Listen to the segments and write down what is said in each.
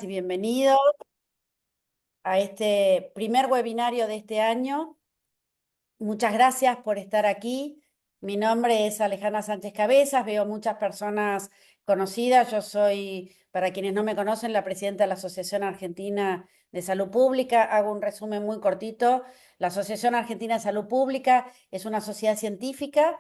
y bienvenidos a este primer webinario de este año. Muchas gracias por estar aquí. Mi nombre es Alejandra Sánchez Cabezas, veo muchas personas conocidas. Yo soy, para quienes no me conocen, la presidenta de la Asociación Argentina de Salud Pública. Hago un resumen muy cortito. La Asociación Argentina de Salud Pública es una sociedad científica,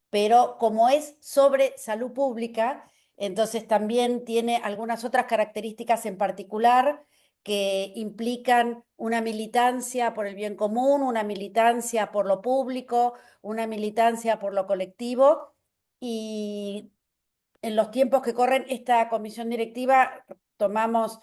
pero como es sobre salud pública, entonces también tiene algunas otras características en particular que implican una militancia por el bien común, una militancia por lo público, una militancia por lo colectivo. Y en los tiempos que corren, esta comisión directiva tomamos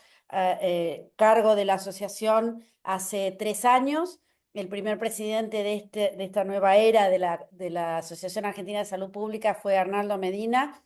cargo de la asociación hace 3 años. El primer presidente de esta nueva era de la Asociación Argentina de Salud Pública fue Arnaldo Medina,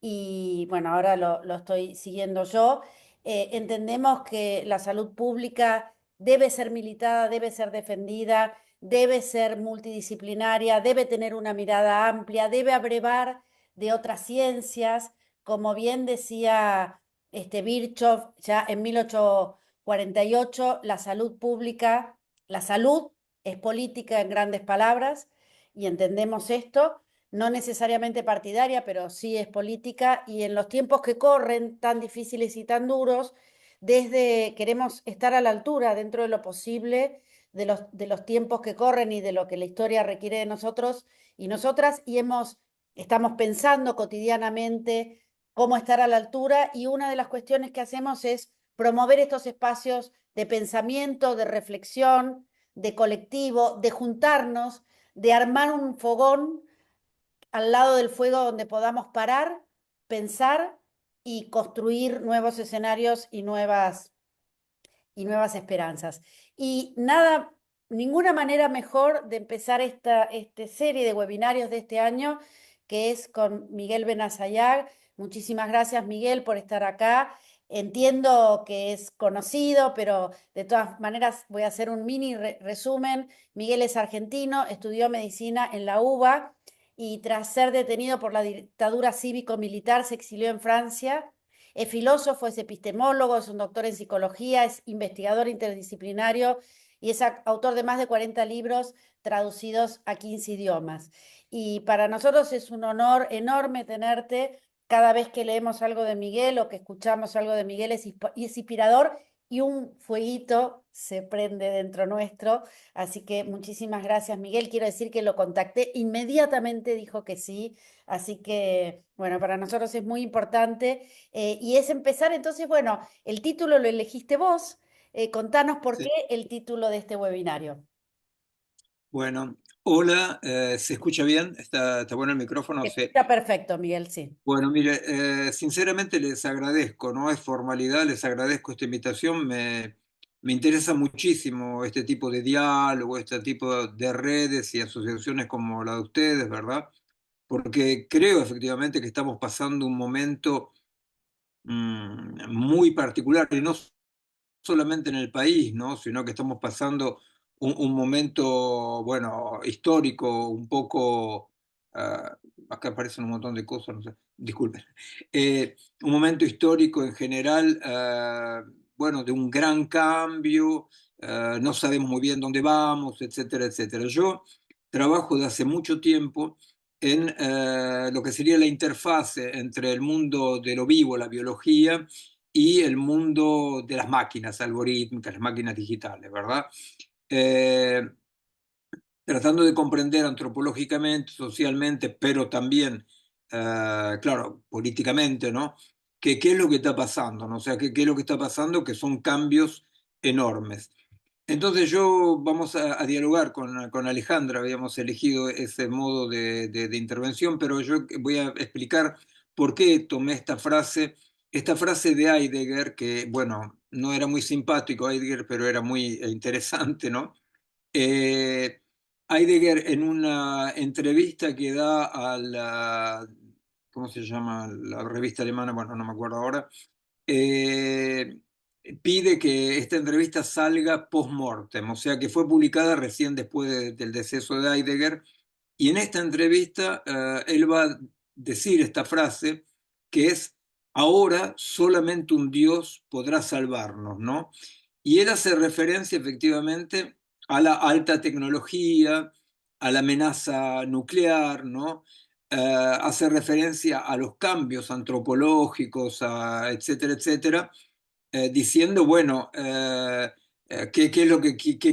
y bueno, ahora lo estoy siguiendo yo. Entendemos que la salud pública debe ser militada, debe ser defendida, debe ser multidisciplinaria, debe tener una mirada amplia, debe abrevar de otras ciencias. Como bien decía Virchow, ya en 1848, la salud pública, la salud es política en grandes palabras, y entendemos esto, no necesariamente partidaria, pero sí es política. Y en los tiempos que corren, tan difíciles y tan duros, queremos estar a la altura, dentro de lo posible, de los tiempos que corren y de lo que la historia requiere de nosotros y nosotras, y estamos pensando cotidianamente cómo estar a la altura, y una de las cuestiones que hacemos es promover estos espacios de pensamiento, de reflexión, de colectivo, de juntarnos, de armar un fogón al lado del fuego donde podamos parar, pensar y construir nuevos escenarios y nuevas esperanzas. Y nada, ninguna manera mejor de empezar esta serie de webinarios de este año, que es con Miguel Benazayag. Muchísimas gracias, Miguel, por estar acá. Entiendo que es conocido, pero de todas maneras voy a hacer un mini resumen. Miguel es argentino, estudió medicina en la UBA y tras ser detenido por la dictadura cívico-militar se exilió en Francia. Es filósofo, es epistemólogo, es un doctor en psicología, es investigador interdisciplinario y es autor de más de 40 libros traducidos a 15 idiomas. Y para nosotros es un honor enorme tenerte. Cada vez que leemos algo de Miguel o que escuchamos algo de Miguel es inspirador, y un fueguito se prende dentro nuestro. Así que muchísimas gracias, Miguel. Quiero decir que lo contacté, inmediatamente dijo que sí. Así que, bueno, para nosotros es muy importante. Y es empezar, entonces, bueno, el título lo elegiste vos. Contanos por qué Sí. el título de este webinario. Bueno, hola, ¿se escucha bien? ¿Está bueno el micrófono? Sí. Está perfecto, Miguel, sí. Bueno, mire, sinceramente les agradezco, no es formalidad, les agradezco esta invitación, me interesa muchísimo este tipo de diálogo, este tipo de redes y asociaciones como la de ustedes, ¿verdad? Porque creo efectivamente que estamos pasando un momento muy particular, y no solamente en el país, ¿no? Sino que estamos pasando un momento, bueno, histórico, un poco, acá aparecen un montón de cosas, no sé, disculpen. Un momento histórico en general, bueno, de un gran cambio, no sabemos muy bien dónde vamos, etcétera, etcétera. Yo trabajo de hace mucho tiempo en lo que sería la interfase entre el mundo de lo vivo, la biología, y el mundo de las máquinas algorítmicas, las máquinas digitales, ¿verdad? Eh, Tratando de comprender antropológicamente, socialmente, pero también, claro, políticamente, ¿no? ¿Qué es lo que está pasando? ¿No? O sea, ¿qué es lo que está pasando? Que son cambios enormes. Entonces vamos a dialogar con Alejandra, habíamos elegido ese modo de intervención, pero yo voy a explicar por qué tomé esta frase de Heidegger, que bueno, no era muy simpático Heidegger, pero era muy interesante, ¿no? Eh, Heidegger, en una entrevista que da a ¿cómo se llama? La revista alemana, bueno, no me acuerdo ahora, eh, pide que esta entrevista salga post-mortem, o sea que fue publicada recién después del deceso de Heidegger, y en esta entrevista él va a decir esta frase que es ahora solamente un Dios podrá salvarnos, ¿no? Y él hace referencia efectivamente a la alta tecnología, a la amenaza nuclear, ¿no? Hace referencia a los cambios antropológicos, etcétera, etcétera, diciendo, bueno, qué es lo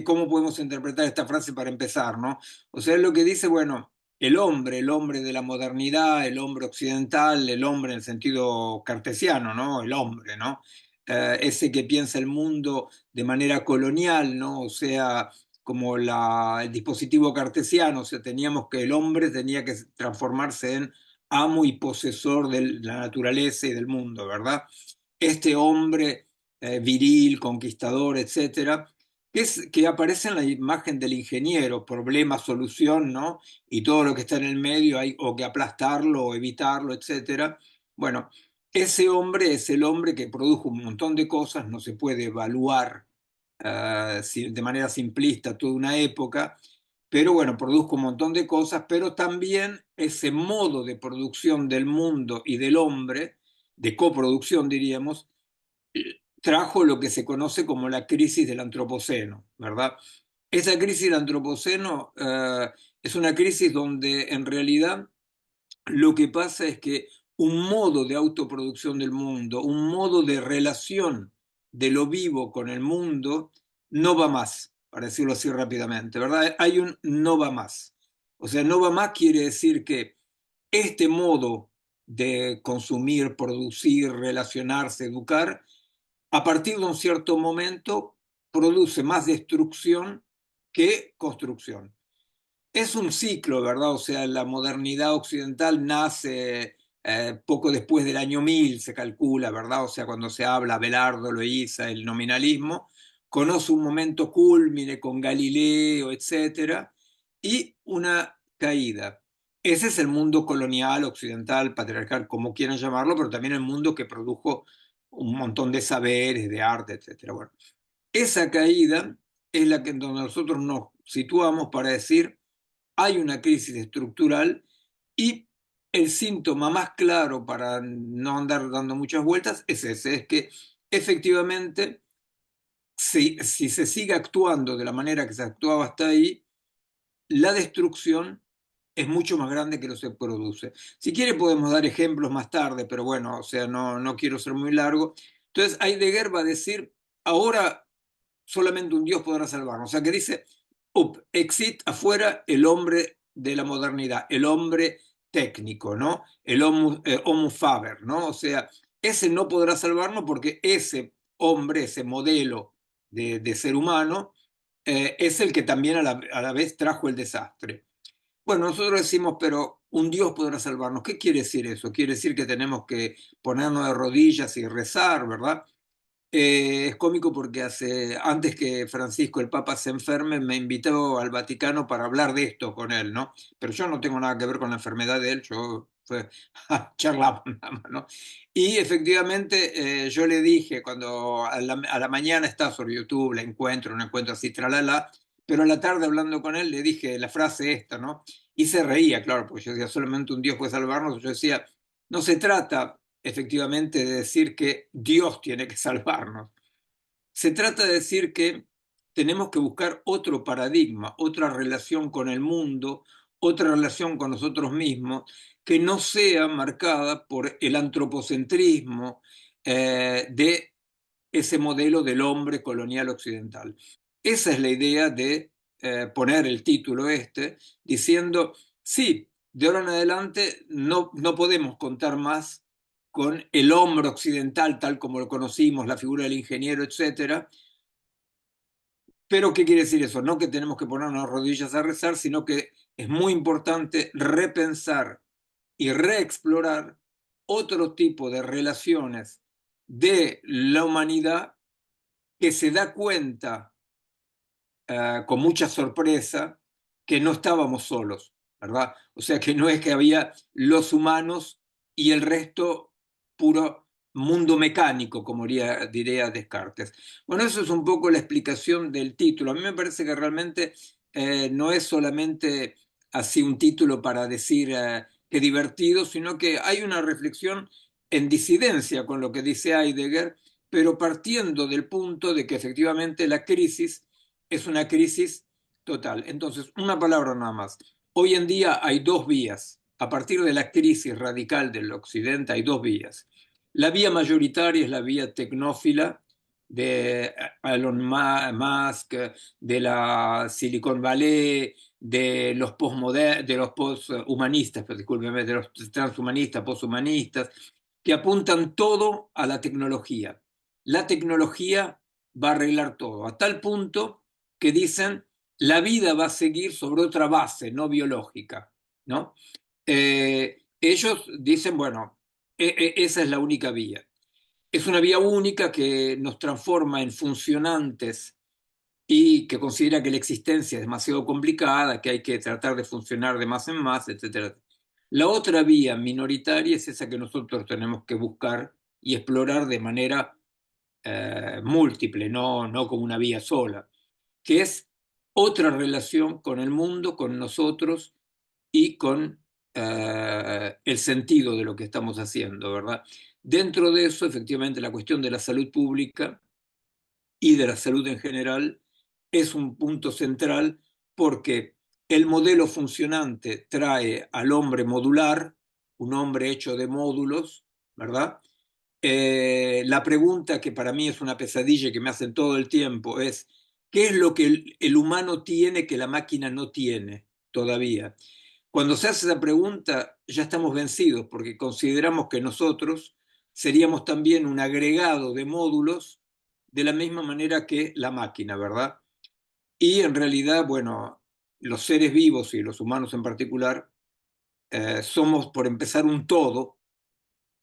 cómo podemos interpretar esta frase para empezar, ¿no? O sea, es lo que dice, bueno, el hombre de la modernidad, el hombre occidental, el hombre en el sentido cartesiano, ¿no? El hombre, ¿no? Ese que piensa el mundo de manera colonial, ¿no? O sea, como el dispositivo cartesiano, o sea, teníamos que el hombre tenía que transformarse en amo y posesor de la naturaleza y del mundo, ¿verdad? Este hombre viril, conquistador, etcétera, que aparece en la imagen del ingeniero, problema, solución, ¿no? Y todo lo que está en el medio hay o que aplastarlo o evitarlo, etcétera. Bueno, ese hombre es el hombre que produjo un montón de cosas, no se puede evaluar de manera simplista toda una época, pero bueno, produjo un montón de cosas, pero también ese modo de producción del mundo y del hombre, de coproducción diríamos, trajo lo que se conoce como la crisis del antropoceno, ¿verdad? Esa crisis del antropoceno es una crisis donde en realidad lo que pasa es que un modo de autoproducción del mundo, un modo de relación de lo vivo con el mundo, no va más, para decirlo así rápidamente, ¿verdad? Hay un no va más. O sea, no va más quiere decir que este modo de consumir, producir, relacionarse, educar, a partir de un cierto momento produce más destrucción que construcción. Es un ciclo, ¿verdad? O sea, la modernidad occidental nace poco después del año 1000, se calcula, ¿verdad? O sea, cuando se habla Abelardo, Loíza, el nominalismo, conoce un momento cúlmine con Galileo, etcétera, y una caída. Ese es el mundo colonial, occidental, patriarcal, como quieran llamarlo, pero también el mundo que produjo un montón de saberes, de arte, etcétera. Bueno, esa caída es la que en donde nosotros nos situamos para decir hay una crisis estructural y el síntoma más claro para no andar dando muchas vueltas es ese, es que efectivamente si se sigue actuando de la manera que se actuaba hasta ahí, la destrucción es mucho más grande que lo que se produce. Si quiere podemos dar ejemplos más tarde, pero bueno, o sea, no quiero ser muy largo. Entonces Heidegger va a decir, ahora solamente un Dios podrá salvarnos. O sea que dice, exit afuera el hombre de la modernidad, el hombre técnico, ¿no? El homo faber, ¿no? O sea, ese no podrá salvarnos porque ese hombre, ese modelo de ser humano, es el que también a la vez trajo el desastre. Bueno, nosotros decimos, pero un Dios podrá salvarnos. ¿Qué quiere decir eso? Quiere decir que tenemos que ponernos de rodillas y rezar, ¿verdad? Es cómico porque antes que Francisco el Papa se enferme, me invitó al Vaticano para hablar de esto con él, ¿no? Pero yo no tengo nada que ver con la enfermedad de él, yo charlamos nada más, ¿no? Y efectivamente yo le dije, cuando a la mañana está sobre YouTube, la encuentro, un encuentro así, tralala, pero a la tarde hablando con él le dije la frase esta, ¿no? Y se reía, claro, porque yo decía, solamente un Dios puede salvarnos. Yo decía, no se trata efectivamente de decir que Dios tiene que salvarnos. Se trata de decir que tenemos que buscar otro paradigma, otra relación con el mundo, otra relación con nosotros mismos, que no sea marcada por el antropocentrismo de ese modelo del hombre colonial occidental. Esa es la idea de poner el título este, diciendo, sí, de ahora en adelante no podemos contar más con el hombre occidental tal como lo conocimos, la figura del ingeniero, etcétera. Pero ¿qué quiere decir eso? No que tenemos que ponernos rodillas a rezar, sino que es muy importante repensar y reexplorar otro tipo de relaciones de la humanidad que se da cuenta con mucha sorpresa que no estábamos solos, ¿verdad? O sea, que no es que había los humanos y el resto puro mundo mecánico, como diría Descartes. Bueno, eso es un poco la explicación del título. A mí me parece que realmente no es solamente así un título para decir qué divertido, sino que hay una reflexión en disidencia con lo que dice Heidegger, pero partiendo del punto de que efectivamente la crisis es una crisis total. Entonces, una palabra nada más. Hoy en día hay dos vías. A partir de la crisis radical del Occidente hay dos vías. La vía mayoritaria es la vía tecnófila de Elon Musk, de la Silicon Valley, de los posthumanistas, discúlpeme, de los transhumanistas, posthumanistas, que apuntan todo a la tecnología. La tecnología va a arreglar todo, a tal punto que dicen la vida va a seguir sobre otra base, no biológica, ¿no? Ellos dicen, bueno, esa es la única vía. Es una vía única que nos transforma en funcionantes y que considera que la existencia es demasiado complicada, que hay que tratar de funcionar de más en más, etcétera. La otra vía minoritaria es esa que nosotros tenemos que buscar y explorar de manera múltiple, no como una vía sola, que es otra relación con el mundo, con nosotros y con el sentido de lo que estamos haciendo, ¿verdad? Dentro de eso, efectivamente, la cuestión de la salud pública y de la salud en general es un punto central porque el modelo funcionante trae al hombre modular, un hombre hecho de módulos, ¿verdad? La pregunta que para mí es una pesadilla que me hacen todo el tiempo es, ¿qué es lo que el humano tiene que la máquina no tiene todavía? Cuando se hace esa pregunta, ya estamos vencidos porque consideramos que nosotros seríamos también un agregado de módulos de la misma manera que la máquina, ¿verdad? Y en realidad, bueno, los seres vivos y los humanos en particular somos, por empezar, un todo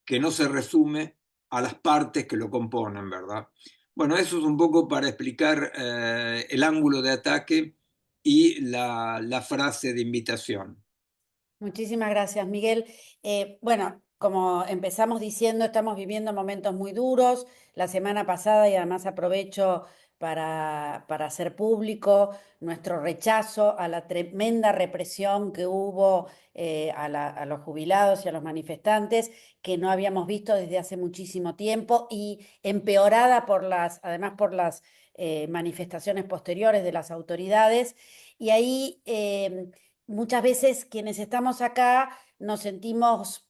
que no se resume a las partes que lo componen, ¿verdad? Bueno, eso es un poco para explicar el ángulo de ataque y la frase de invitación. Muchísimas gracias, Miguel. Bueno, como empezamos diciendo, estamos viviendo momentos muy duros. La semana pasada, y además aprovecho para hacer público nuestro rechazo a la tremenda represión que hubo a los jubilados y a los manifestantes, que no habíamos visto desde hace muchísimo tiempo y empeorada además por las manifestaciones posteriores de las autoridades. Y ahí muchas veces quienes estamos acá nos sentimos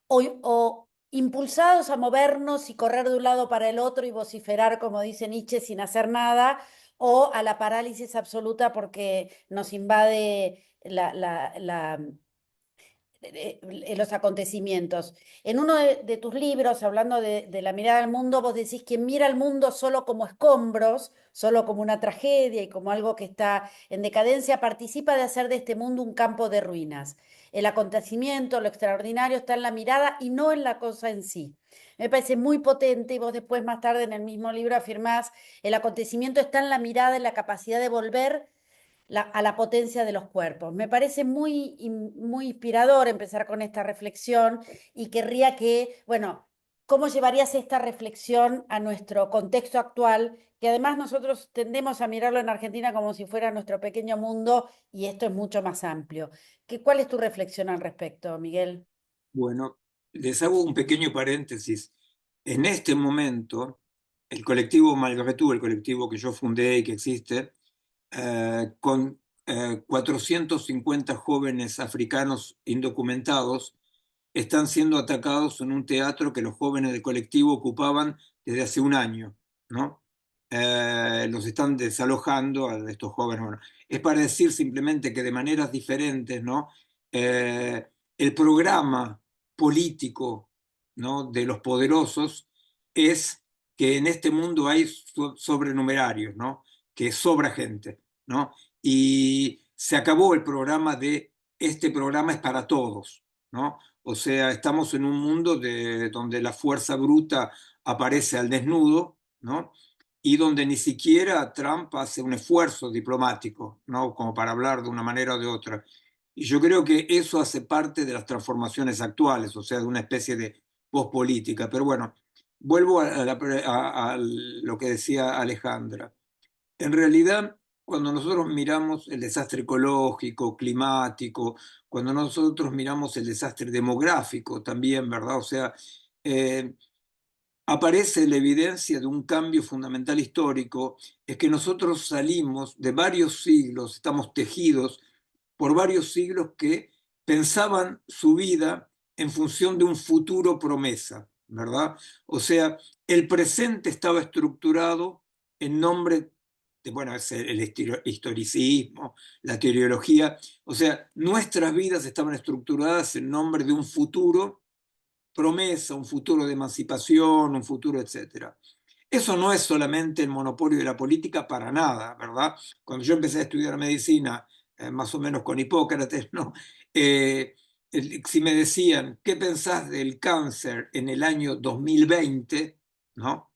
o impulsados a movernos y correr de un lado para el otro y vociferar, como dice Nietzsche, sin hacer nada, o a la parálisis absoluta porque nos invade los acontecimientos. En uno de tus libros, hablando de la mirada al mundo, vos decís que mira al mundo solo como escombros, solo como una tragedia y como algo que está en decadencia, participa de hacer de este mundo un campo de ruinas. El acontecimiento, lo extraordinario está en la mirada y no en la cosa en sí. Me parece muy potente y vos después más tarde en el mismo libro afirmás, el acontecimiento está en la mirada, en la capacidad de volver a la potencia de los cuerpos. Me parece muy inspirador empezar con esta reflexión y querría que, bueno, ¿cómo llevarías esta reflexión a nuestro contexto actual? Que además nosotros tendemos a mirarlo en Argentina como si fuera nuestro pequeño mundo y esto es mucho más amplio. ¿Cuál es tu reflexión al respecto, Miguel? Bueno, les hago un pequeño paréntesis. En este momento, el colectivo Malgré Tout, el colectivo que yo fundé y que existe, con 450 jóvenes africanos indocumentados, están siendo atacados en un teatro que los jóvenes del colectivo ocupaban desde hace un año, ¿no? Los están desalojando a estos jóvenes. Bueno, es para decir simplemente que de maneras diferentes, ¿no? El programa político, ¿no? de los poderosos es que en este mundo hay sobrenumerarios, ¿no? Que sobra gente, ¿no? Y se acabó el programa de este programa es para todos, ¿no? O sea, estamos en un mundo donde la fuerza bruta aparece al desnudo, ¿no? Y donde ni siquiera Trump hace un esfuerzo diplomático, ¿no? Como para hablar de una manera o de otra. Y yo creo que eso hace parte de las transformaciones actuales, o sea, de una especie de pospolítica. Pero bueno, vuelvo a lo que decía Alejandra. En realidad, cuando nosotros miramos el desastre ecológico, climático, cuando nosotros miramos el desastre demográfico también, ¿verdad? O sea, eh, aparece la evidencia de un cambio fundamental histórico, es que nosotros salimos de varios siglos, estamos tejidos por varios siglos que pensaban su vida en función de un futuro promesa, ¿verdad? O sea, el presente estaba estructurado en nombre de, bueno, es el historicismo, la teología, o sea, nuestras vidas estaban estructuradas en nombre de un futuro promesa, un futuro de emancipación, un futuro, etcétera. Eso no es solamente el monopolio de la política para nada, ¿verdad? Cuando yo empecé a estudiar medicina, más o menos con Hipócrates, ¿no? Eh, si me decían, ¿qué pensás del cáncer en el año 2020? ¿No?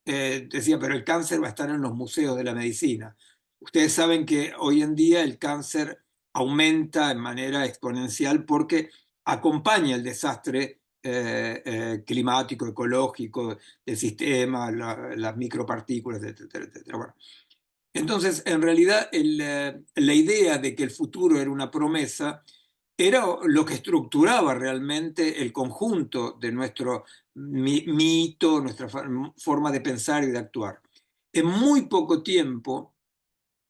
Decía, pero el cáncer va a estar en los museos de la medicina. Ustedes saben que hoy en día el cáncer aumenta de manera exponencial porque acompaña el desastre climático, ecológico, del sistema, las micropartículas, etcétera, etcétera. Bueno, entonces, en realidad, la idea de que el futuro era una promesa era lo que estructuraba realmente el conjunto de nuestro mito, nuestra forma de pensar y de actuar. En muy poco tiempo,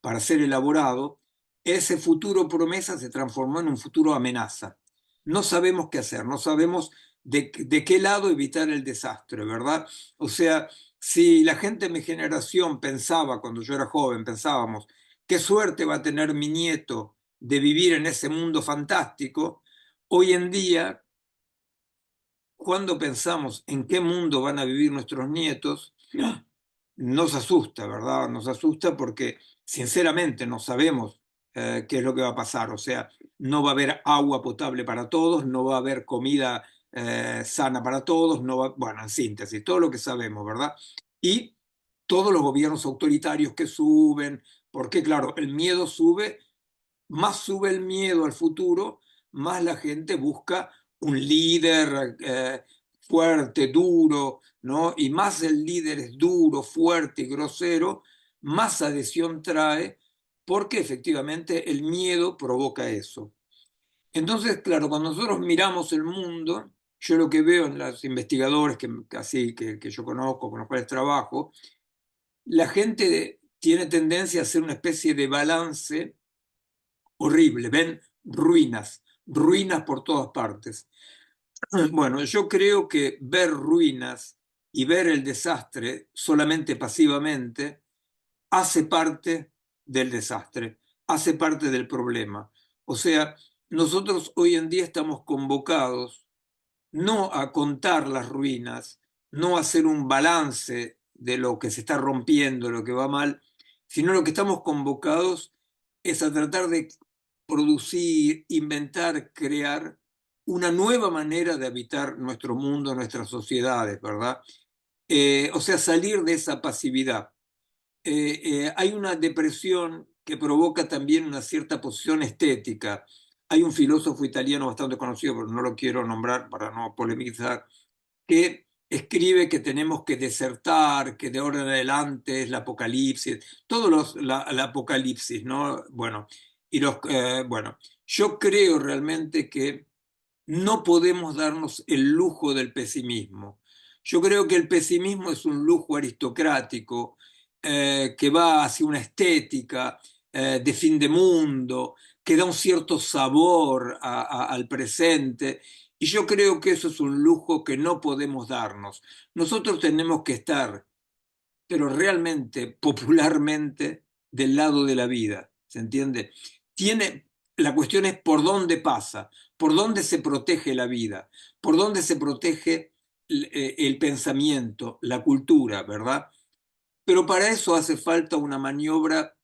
para ser elaborado, ese futuro promesa se transformó en un futuro amenaza. No sabemos qué hacer, no sabemos de qué lado evitar el desastre, ¿verdad? O sea, si la gente de mi generación pensaba, cuando yo era joven, pensábamos, qué suerte va a tener mi nieto de vivir en ese mundo fantástico, hoy en día, cuando pensamos en qué mundo van a vivir nuestros nietos, nos asusta, ¿verdad? Nos asusta porque sinceramente no sabemos qué es lo que va a pasar. O sea, no va a haber agua potable para todos, no va a haber comida sana para todos, no va, bueno, en síntesis, todo lo que sabemos, ¿verdad? Y todos los gobiernos autoritarios que suben, porque claro, el miedo sube, más sube el miedo al futuro, más la gente busca un líder fuerte, duro, ¿no? Y más el líder es duro, fuerte y grosero, más adhesión trae, porque efectivamente el miedo provoca eso. Entonces, claro, cuando nosotros miramos el mundo, yo lo que veo en los investigadores que yo conozco, con los cuales trabajo, la gente tiene tendencia a hacer una especie de balance horrible, ven ruinas, ruinas por todas partes. Bueno, yo creo que ver ruinas y ver el desastre solamente pasivamente hace parte del desastre, hace parte del problema. O sea, nosotros hoy en día estamos convocados no a contar las ruinas, no a hacer un balance de lo que se está rompiendo, lo que va mal, sino lo que estamos convocados es a tratar de producir, inventar, crear una nueva manera de habitar nuestro mundo, nuestras sociedades, ¿verdad? O sea, salir de esa pasividad. Hay una depresión que provoca también una cierta posición estética. Hay un filósofo italiano bastante conocido, pero no lo quiero nombrar para no polemizar, que escribe que tenemos que desertar, que de ahora en adelante es la apocalipsis, la apocalipsis, ¿no? Bueno, bueno, yo creo realmente que no podemos darnos el lujo del pesimismo. Yo creo que el pesimismo es un lujo aristocrático que va hacia una estética de fin de mundo, que da un cierto sabor al presente. Y yo creo que eso es un lujo que no podemos darnos. Nosotros tenemos que estar, pero realmente, popularmente, del lado de la vida. ¿Se entiende? La cuestión es por dónde pasa, por dónde se protege la vida, por dónde se protege el pensamiento, la cultura, ¿verdad? Pero para eso hace falta una maniobra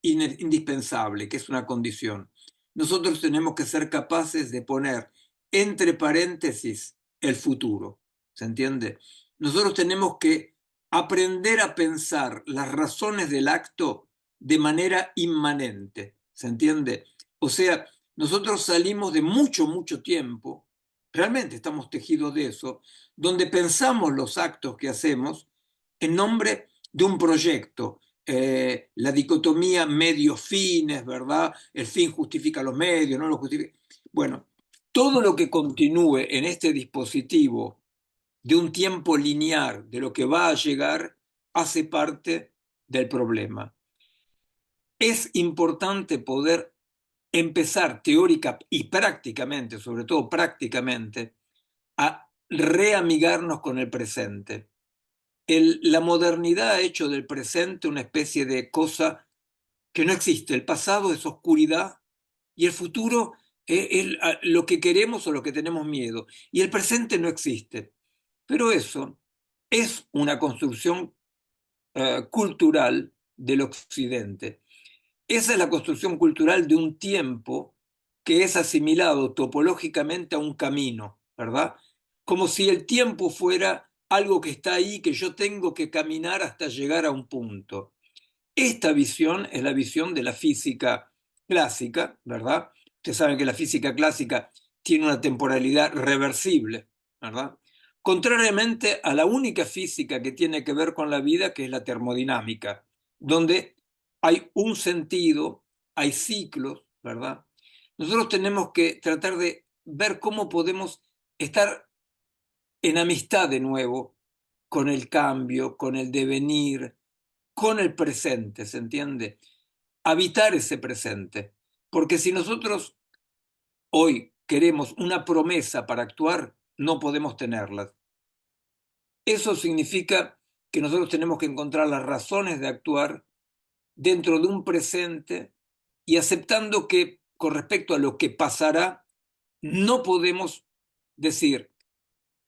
indispensable, que es una condición. Nosotros tenemos que ser capaces de poner entre paréntesis el futuro, ¿se entiende? Nosotros tenemos que aprender a pensar las razones del acto de manera inmanente, ¿se entiende? O sea, nosotros salimos de mucho, mucho tiempo, realmente estamos tejidos de eso, donde pensamos los actos que hacemos en nombre de un proyecto, la dicotomía medios-fines, ¿verdad? El fin justifica los medios, no los justifica. Bueno, todo lo que continúe en este dispositivo de un tiempo lineal, de lo que va a llegar, hace parte del problema. Es importante poder empezar teórica y prácticamente, sobre todo prácticamente, a reamigarnos con el presente. La modernidad ha hecho del presente una especie de cosa que no existe. El pasado es oscuridad y el futuro es lo que queremos o lo que tenemos miedo. Y el presente no existe. Pero eso es una construcción cultural del Occidente. Esa es la construcción cultural de un tiempo que es asimilado topológicamente a un camino, ¿verdad? Como si el tiempo fuera algo que está ahí, que yo tengo que caminar hasta llegar a un punto. Esta visión es la visión de la física clásica, ¿verdad? Ustedes saben que la física clásica tiene una temporalidad reversible, ¿verdad? Contrariamente a la única física que tiene que ver con la vida, que es la termodinámica, donde hay un sentido, hay ciclos, ¿verdad? Nosotros tenemos que tratar de ver cómo podemos estar en amistad de nuevo con el cambio, con el devenir, con el presente, ¿se entiende? Habitar ese presente. Porque si nosotros hoy queremos una promesa para actuar, no podemos tenerla. Eso significa que nosotros tenemos que encontrar las razones de actuar dentro de un presente y aceptando que con respecto a lo que pasará, no podemos decir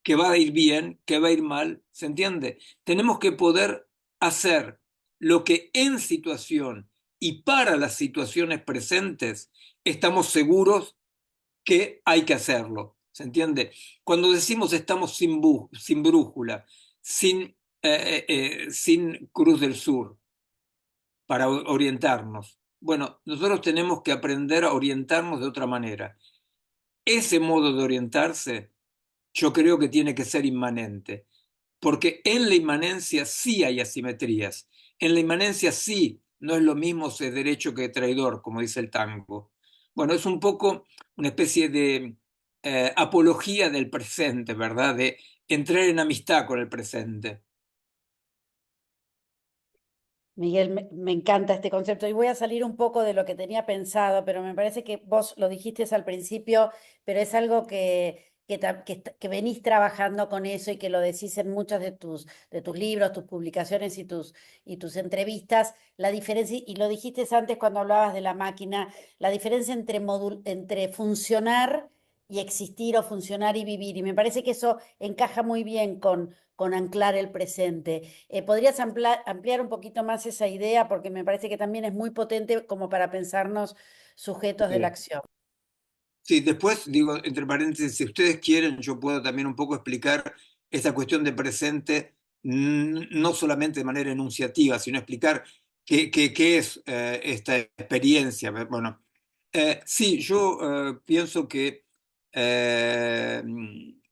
que va a ir bien, que va a ir mal, ¿se entiende? Tenemos que poder hacer lo que en situación y para las situaciones presentes estamos seguros que hay que hacerlo, ¿se entiende? Cuando decimos estamos sin brújula, sin Cruz del Sur para orientarnos, bueno, nosotros tenemos que aprender a orientarnos de otra manera. Ese modo de orientarse yo creo que tiene que ser inmanente. Porque en la inmanencia sí hay asimetrías. En la inmanencia sí no es lo mismo ser derecho que traidor, como dice el tango. Bueno, es un poco una especie de apología del presente, ¿verdad? De entrar en amistad con el presente. Miguel, me encanta este concepto y voy a salir un poco de lo que tenía pensado, pero me parece que vos lo dijiste al principio, pero es algo que venís trabajando con eso y que lo decís en muchos de tus libros, tus publicaciones y tus entrevistas, la diferencia, y lo dijiste antes cuando hablabas de la máquina, la diferencia entre funcionar y existir o funcionar y vivir. Y me parece que eso encaja muy bien con anclar el presente. ¿Podrías ampliar un poquito más esa idea? Porque me parece que también es muy potente como para pensarnos sujetos de la Sí. acción. Sí, después digo, entre paréntesis, si ustedes quieren, yo puedo también un poco explicar esta cuestión de presente, no solamente de manera enunciativa, sino explicar qué es esta experiencia. Bueno, sí, yo pienso que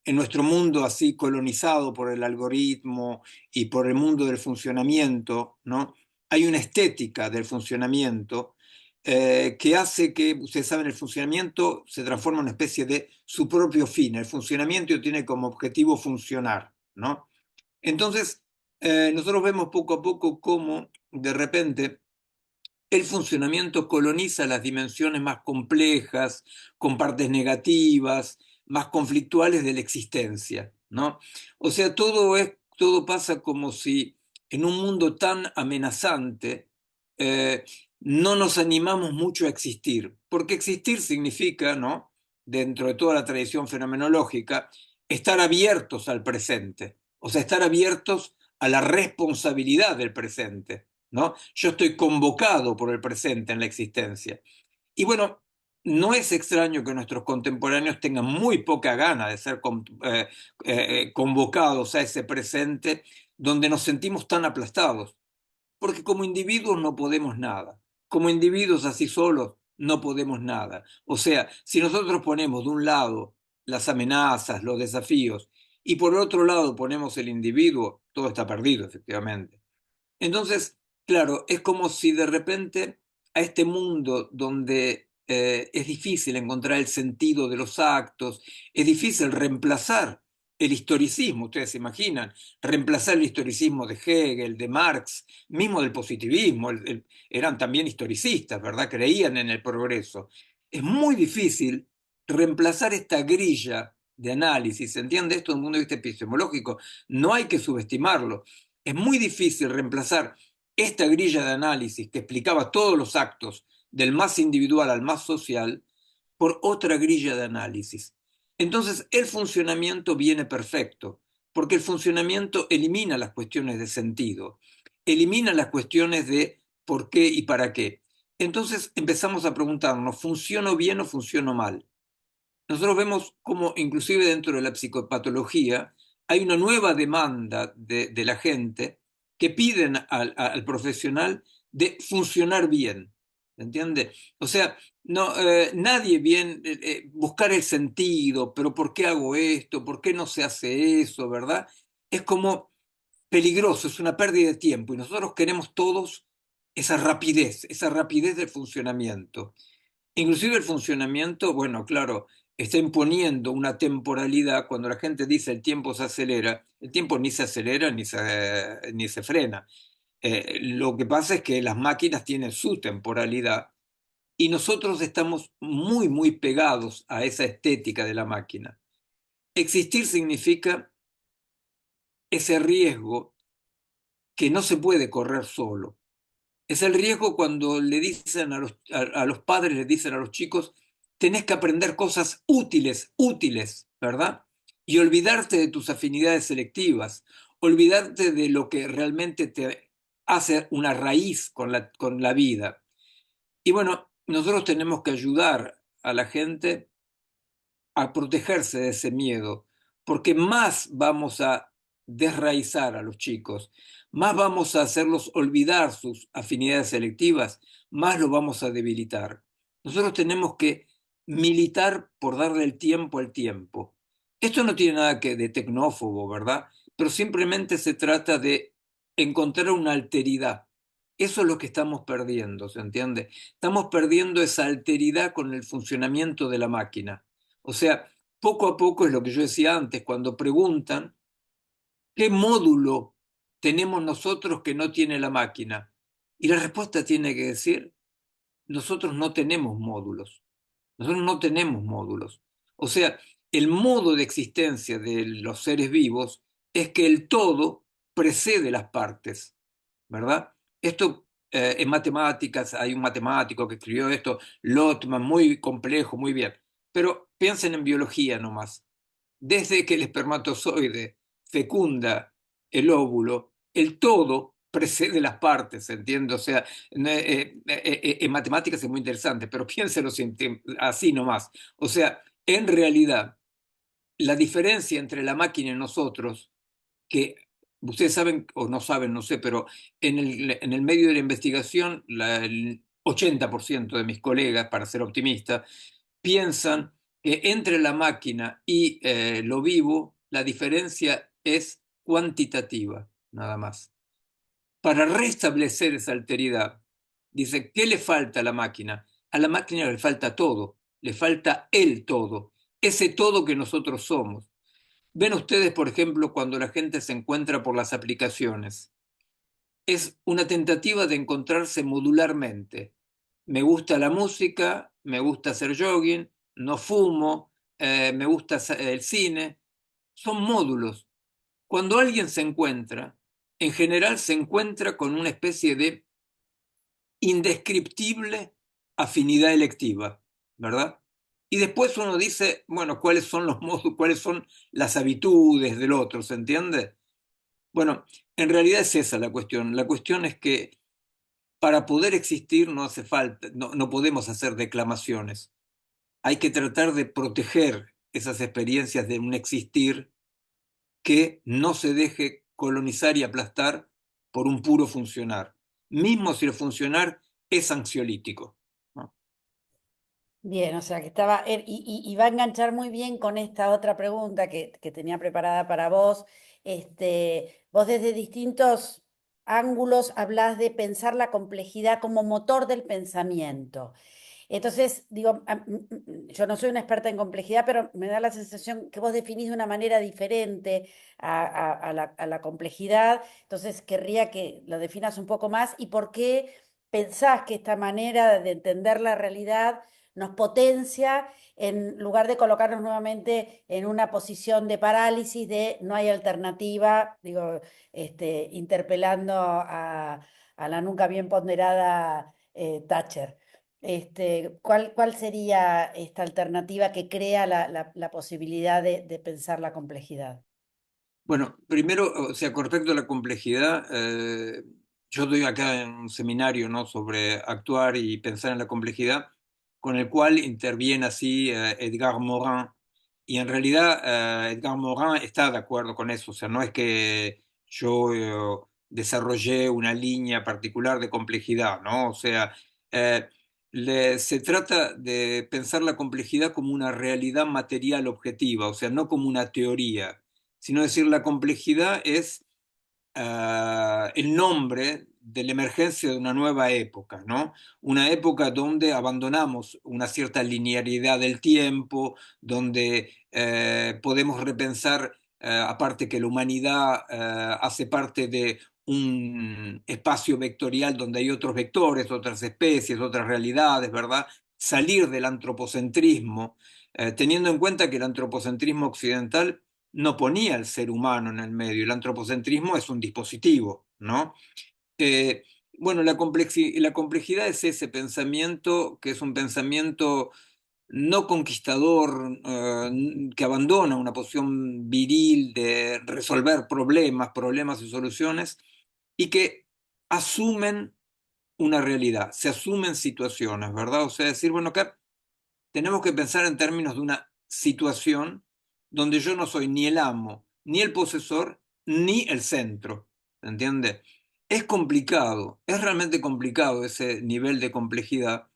en nuestro mundo así colonizado por el algoritmo y por el mundo del funcionamiento, ¿no? Hay una estética del funcionamiento que hace que, ustedes saben, el funcionamiento se transforma en una especie de su propio fin. El funcionamiento tiene como objetivo funcionar, ¿no? Entonces, nosotros vemos poco a poco cómo de repente el funcionamiento coloniza las dimensiones más complejas, con partes negativas, más conflictuales de la existencia, ¿no? O sea, todo pasa como si en un mundo tan amenazante eh, no nos animamos mucho a existir, porque existir significa, ¿no? Dentro de toda la tradición fenomenológica, estar abiertos al presente, o sea, estar abiertos a la responsabilidad del presente. ¿No? Yo estoy convocado por el presente en la existencia. Y bueno, no es extraño que nuestros contemporáneos tengan muy poca gana de ser convocados a ese presente donde nos sentimos tan aplastados, porque como individuos no podemos nada, como individuos así solos no podemos nada. O sea, si nosotros ponemos de un lado las amenazas, los desafíos, y por otro lado ponemos el individuo, todo está perdido, efectivamente. Entonces, claro, es como si de repente a este mundo donde es difícil encontrar el sentido de los actos, es difícil reemplazar el historicismo, ustedes se imaginan, reemplazar el historicismo de Hegel, de Marx, mismo del positivismo, eran también historicistas, ¿verdad? Creían en el progreso. Es muy difícil reemplazar esta grilla de análisis, ¿se entiende esto desde un punto de vista epistemológico? No hay que subestimarlo. Es muy difícil reemplazar esta grilla de análisis que explicaba todos los actos del más individual al más social por otra grilla de análisis. Entonces, el funcionamiento viene perfecto, porque el funcionamiento elimina las cuestiones de sentido, elimina las cuestiones de por qué y para qué. Entonces empezamos a preguntarnos, ¿funciono bien o funciono mal? Nosotros vemos cómo inclusive dentro de la psicopatología hay una nueva demanda de la gente que piden al profesional de funcionar bien, ¿entiende? O sea, no, nadie bien, buscar el sentido, pero ¿por qué hago esto? ¿Por qué no se hace eso? ¿Verdad? Es como peligroso, es una pérdida de tiempo y nosotros queremos todos esa rapidez del funcionamiento. Inclusive el funcionamiento, bueno, claro, está imponiendo una temporalidad. Cuando la gente dice el tiempo se acelera, el tiempo ni se acelera ni se frena. Lo que pasa es que las máquinas tienen su temporalidad y nosotros estamos muy, muy pegados a esa estética de la máquina. Existir significa ese riesgo que no se puede correr solo. Es el riesgo cuando le dicen a los padres, les dicen a los chicos, tenés que aprender cosas útiles, útiles, ¿verdad? Y olvidarte de tus afinidades selectivas, olvidarte de lo que realmente te hace una raíz con la vida. Y bueno, nosotros tenemos que ayudar a la gente a protegerse de ese miedo, porque más vamos a desraizar a los chicos, más vamos a hacerlos olvidar sus afinidades selectivas, más lo vamos a debilitar. Nosotros tenemos que militar por darle el tiempo al tiempo. Esto no tiene nada que de tecnófobo, ¿verdad? Pero simplemente se trata de encontrar una alteridad. Eso es lo que estamos perdiendo, ¿se entiende? Estamos perdiendo esa alteridad con el funcionamiento de la máquina. O sea, poco a poco es lo que yo decía antes, cuando preguntan qué módulo tenemos nosotros que no tiene la máquina. Y la respuesta tiene que decir, nosotros no tenemos módulos. Nosotros no tenemos módulos. O sea, el modo de existencia de los seres vivos es que el todo precede las partes, ¿verdad? Esto en matemáticas, hay un matemático que escribió esto, Lotman, muy complejo, muy bien. Pero piensen en biología nomás. Desde que el espermatozoide fecunda el óvulo, el todo precede las partes, ¿entiendes? O sea, en matemáticas es muy interesante, pero piénselo así nomás. O sea, en realidad, la diferencia entre la máquina y nosotros, que ustedes saben o no saben, no sé, pero en el medio de la investigación, el 80% de mis colegas, para ser optimista, piensan que entre la máquina y lo vivo, la diferencia es cuantitativa, nada más. Para restablecer esa alteridad, dice, ¿qué le falta a la máquina? A la máquina le falta todo, le falta el todo, ese todo que nosotros somos. Ven ustedes, por ejemplo, cuando la gente se encuentra por las aplicaciones. Es una tentativa de encontrarse modularmente. Me gusta la música, me gusta hacer jogging, no fumo, me gusta el cine. Son módulos. Cuando alguien se encuentra, en general se encuentra con una especie de indescriptible afinidad electiva, ¿verdad? Y después uno dice, bueno, ¿cuáles son los modos, cuáles son las habitudes del otro, ¿se entiende? Bueno, en realidad es esa la cuestión. La cuestión es que para poder existir no hace falta, no podemos hacer declamaciones. Hay que tratar de proteger esas experiencias de un existir que no se deje colonizar y aplastar por un puro funcionar, mismo si el funcionar es ansiolítico, ¿no? Bien, o sea que estaba, y va a enganchar muy bien con esta otra pregunta que tenía preparada para vos. Vos desde distintos ángulos hablás de pensar la complejidad como motor del pensamiento. Entonces, digo, yo no soy una experta en complejidad, pero me da la sensación que vos definís de una manera diferente a la complejidad. Entonces, querría que lo definas un poco más y por qué pensás que esta manera de entender la realidad nos potencia en lugar de colocarnos nuevamente en una posición de parálisis, de no hay alternativa, digo, interpelando a la nunca bien ponderada Thatcher. ¿Cuál sería esta alternativa que crea la posibilidad de pensar la complejidad? Bueno, primero, o sea, con respecto a la complejidad, yo doy acá en un seminario, ¿no?, sobre actuar y pensar en la complejidad, con el cual interviene así Edgar Morin. Y en realidad Edgar Morin está de acuerdo con eso, o sea, no es que yo desarrollé una línea particular de complejidad, ¿no? O sea, eh, se trata de pensar la complejidad como una realidad material objetiva, o sea, no como una teoría, sino decir la complejidad es el nombre de la emergencia de una nueva época, ¿no? Una época donde abandonamos una cierta linealidad del tiempo, donde podemos repensar, aparte que la humanidad hace parte de un espacio vectorial donde hay otros vectores, otras especies, otras realidades, ¿verdad? Salir del antropocentrismo, teniendo en cuenta que el antropocentrismo occidental no ponía al ser humano en el medio. El antropocentrismo es un dispositivo, ¿no? Eh, bueno, la complejidad es ese pensamiento que es un pensamiento no conquistador, que abandona una posición viril de resolver problemas y soluciones, y que asumen una realidad, se asumen situaciones, ¿verdad? O sea, decir, bueno, acá tenemos que pensar en términos de una situación donde yo no soy ni el amo, ni el posesor, ni el centro. ¿Se entiende? Es complicado, es realmente complicado ese nivel de complejidad,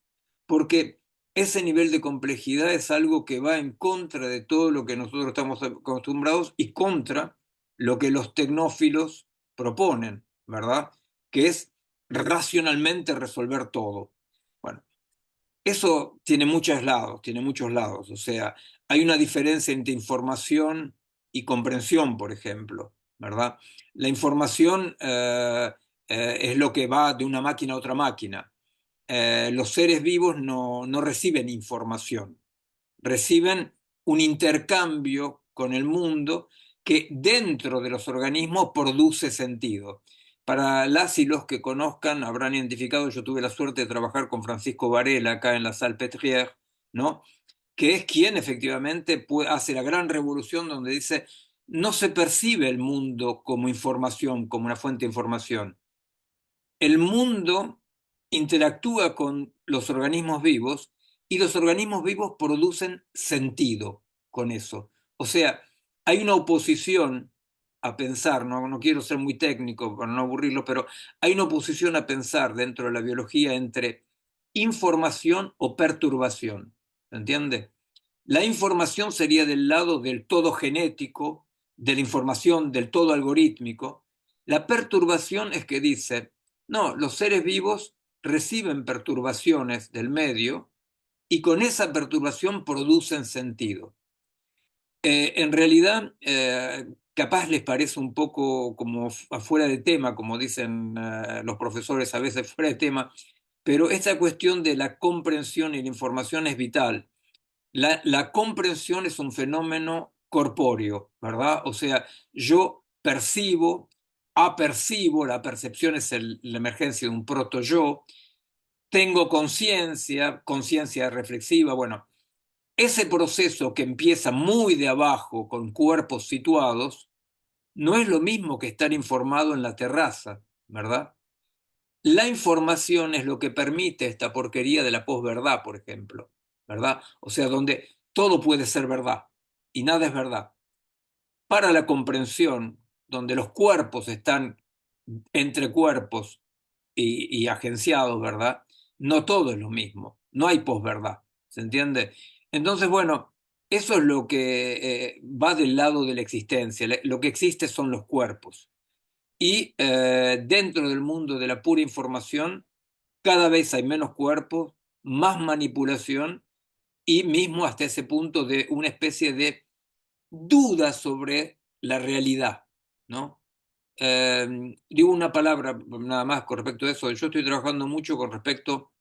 porque ese nivel de complejidad es algo que va en contra de todo lo que nosotros estamos acostumbrados y contra lo que los tecnófilos proponen, ¿verdad? Que es racionalmente resolver todo. Bueno, eso tiene muchos lados, tiene muchos lados. O sea, hay una diferencia entre información y comprensión, por ejemplo, ¿verdad? La información es lo que va de una máquina a otra máquina. Los seres vivos no reciben información, reciben un intercambio con el mundo que dentro de los organismos produce sentido. Para las y los que conozcan, habrán identificado, yo tuve la suerte de trabajar con Francisco Varela acá en la Salpêtrière, ¿no?, que es quien efectivamente hace la gran revolución donde dice, no se percibe el mundo como información, como una fuente de información. El mundo interactúa con los organismos vivos y los organismos vivos producen sentido con eso. O sea, hay una oposición a pensar, no quiero ser muy técnico para no aburrirlo, pero hay una oposición a pensar dentro de la biología entre información o perturbación. ¿Se entiende? La información sería del lado del todo genético, de la información del todo algorítmico. La perturbación es que dice, no, los seres vivos reciben perturbaciones del medio y con esa perturbación producen sentido. En realidad, capaz les parece un poco como afuera de tema, como dicen los profesores a veces fuera de tema, pero esta cuestión de la comprensión y la información es vital. La comprensión es un fenómeno corpóreo, ¿verdad? O sea, yo percibo, apercibo, la percepción es la emergencia de un proto-yo, tengo conciencia, conciencia reflexiva, bueno, ese proceso que empieza muy de abajo con cuerpos situados, no es lo mismo que estar informado en la terraza, ¿verdad? La información es lo que permite esta porquería de la posverdad, por ejemplo, ¿verdad? O sea, donde todo puede ser verdad y nada es verdad. Para la comprensión, donde los cuerpos están entre cuerpos y agenciados, ¿verdad? No todo es lo mismo, no hay posverdad, ¿se entiende? Entonces, bueno, eso es lo que va del lado de la existencia. Lo que existe son los cuerpos. Y dentro del mundo de la pura información, cada vez hay menos cuerpos, más manipulación y mismo hasta ese punto de una especie de duda sobre la realidad, ¿no? Digo una palabra nada más con respecto a eso. Yo estoy trabajando mucho con respecto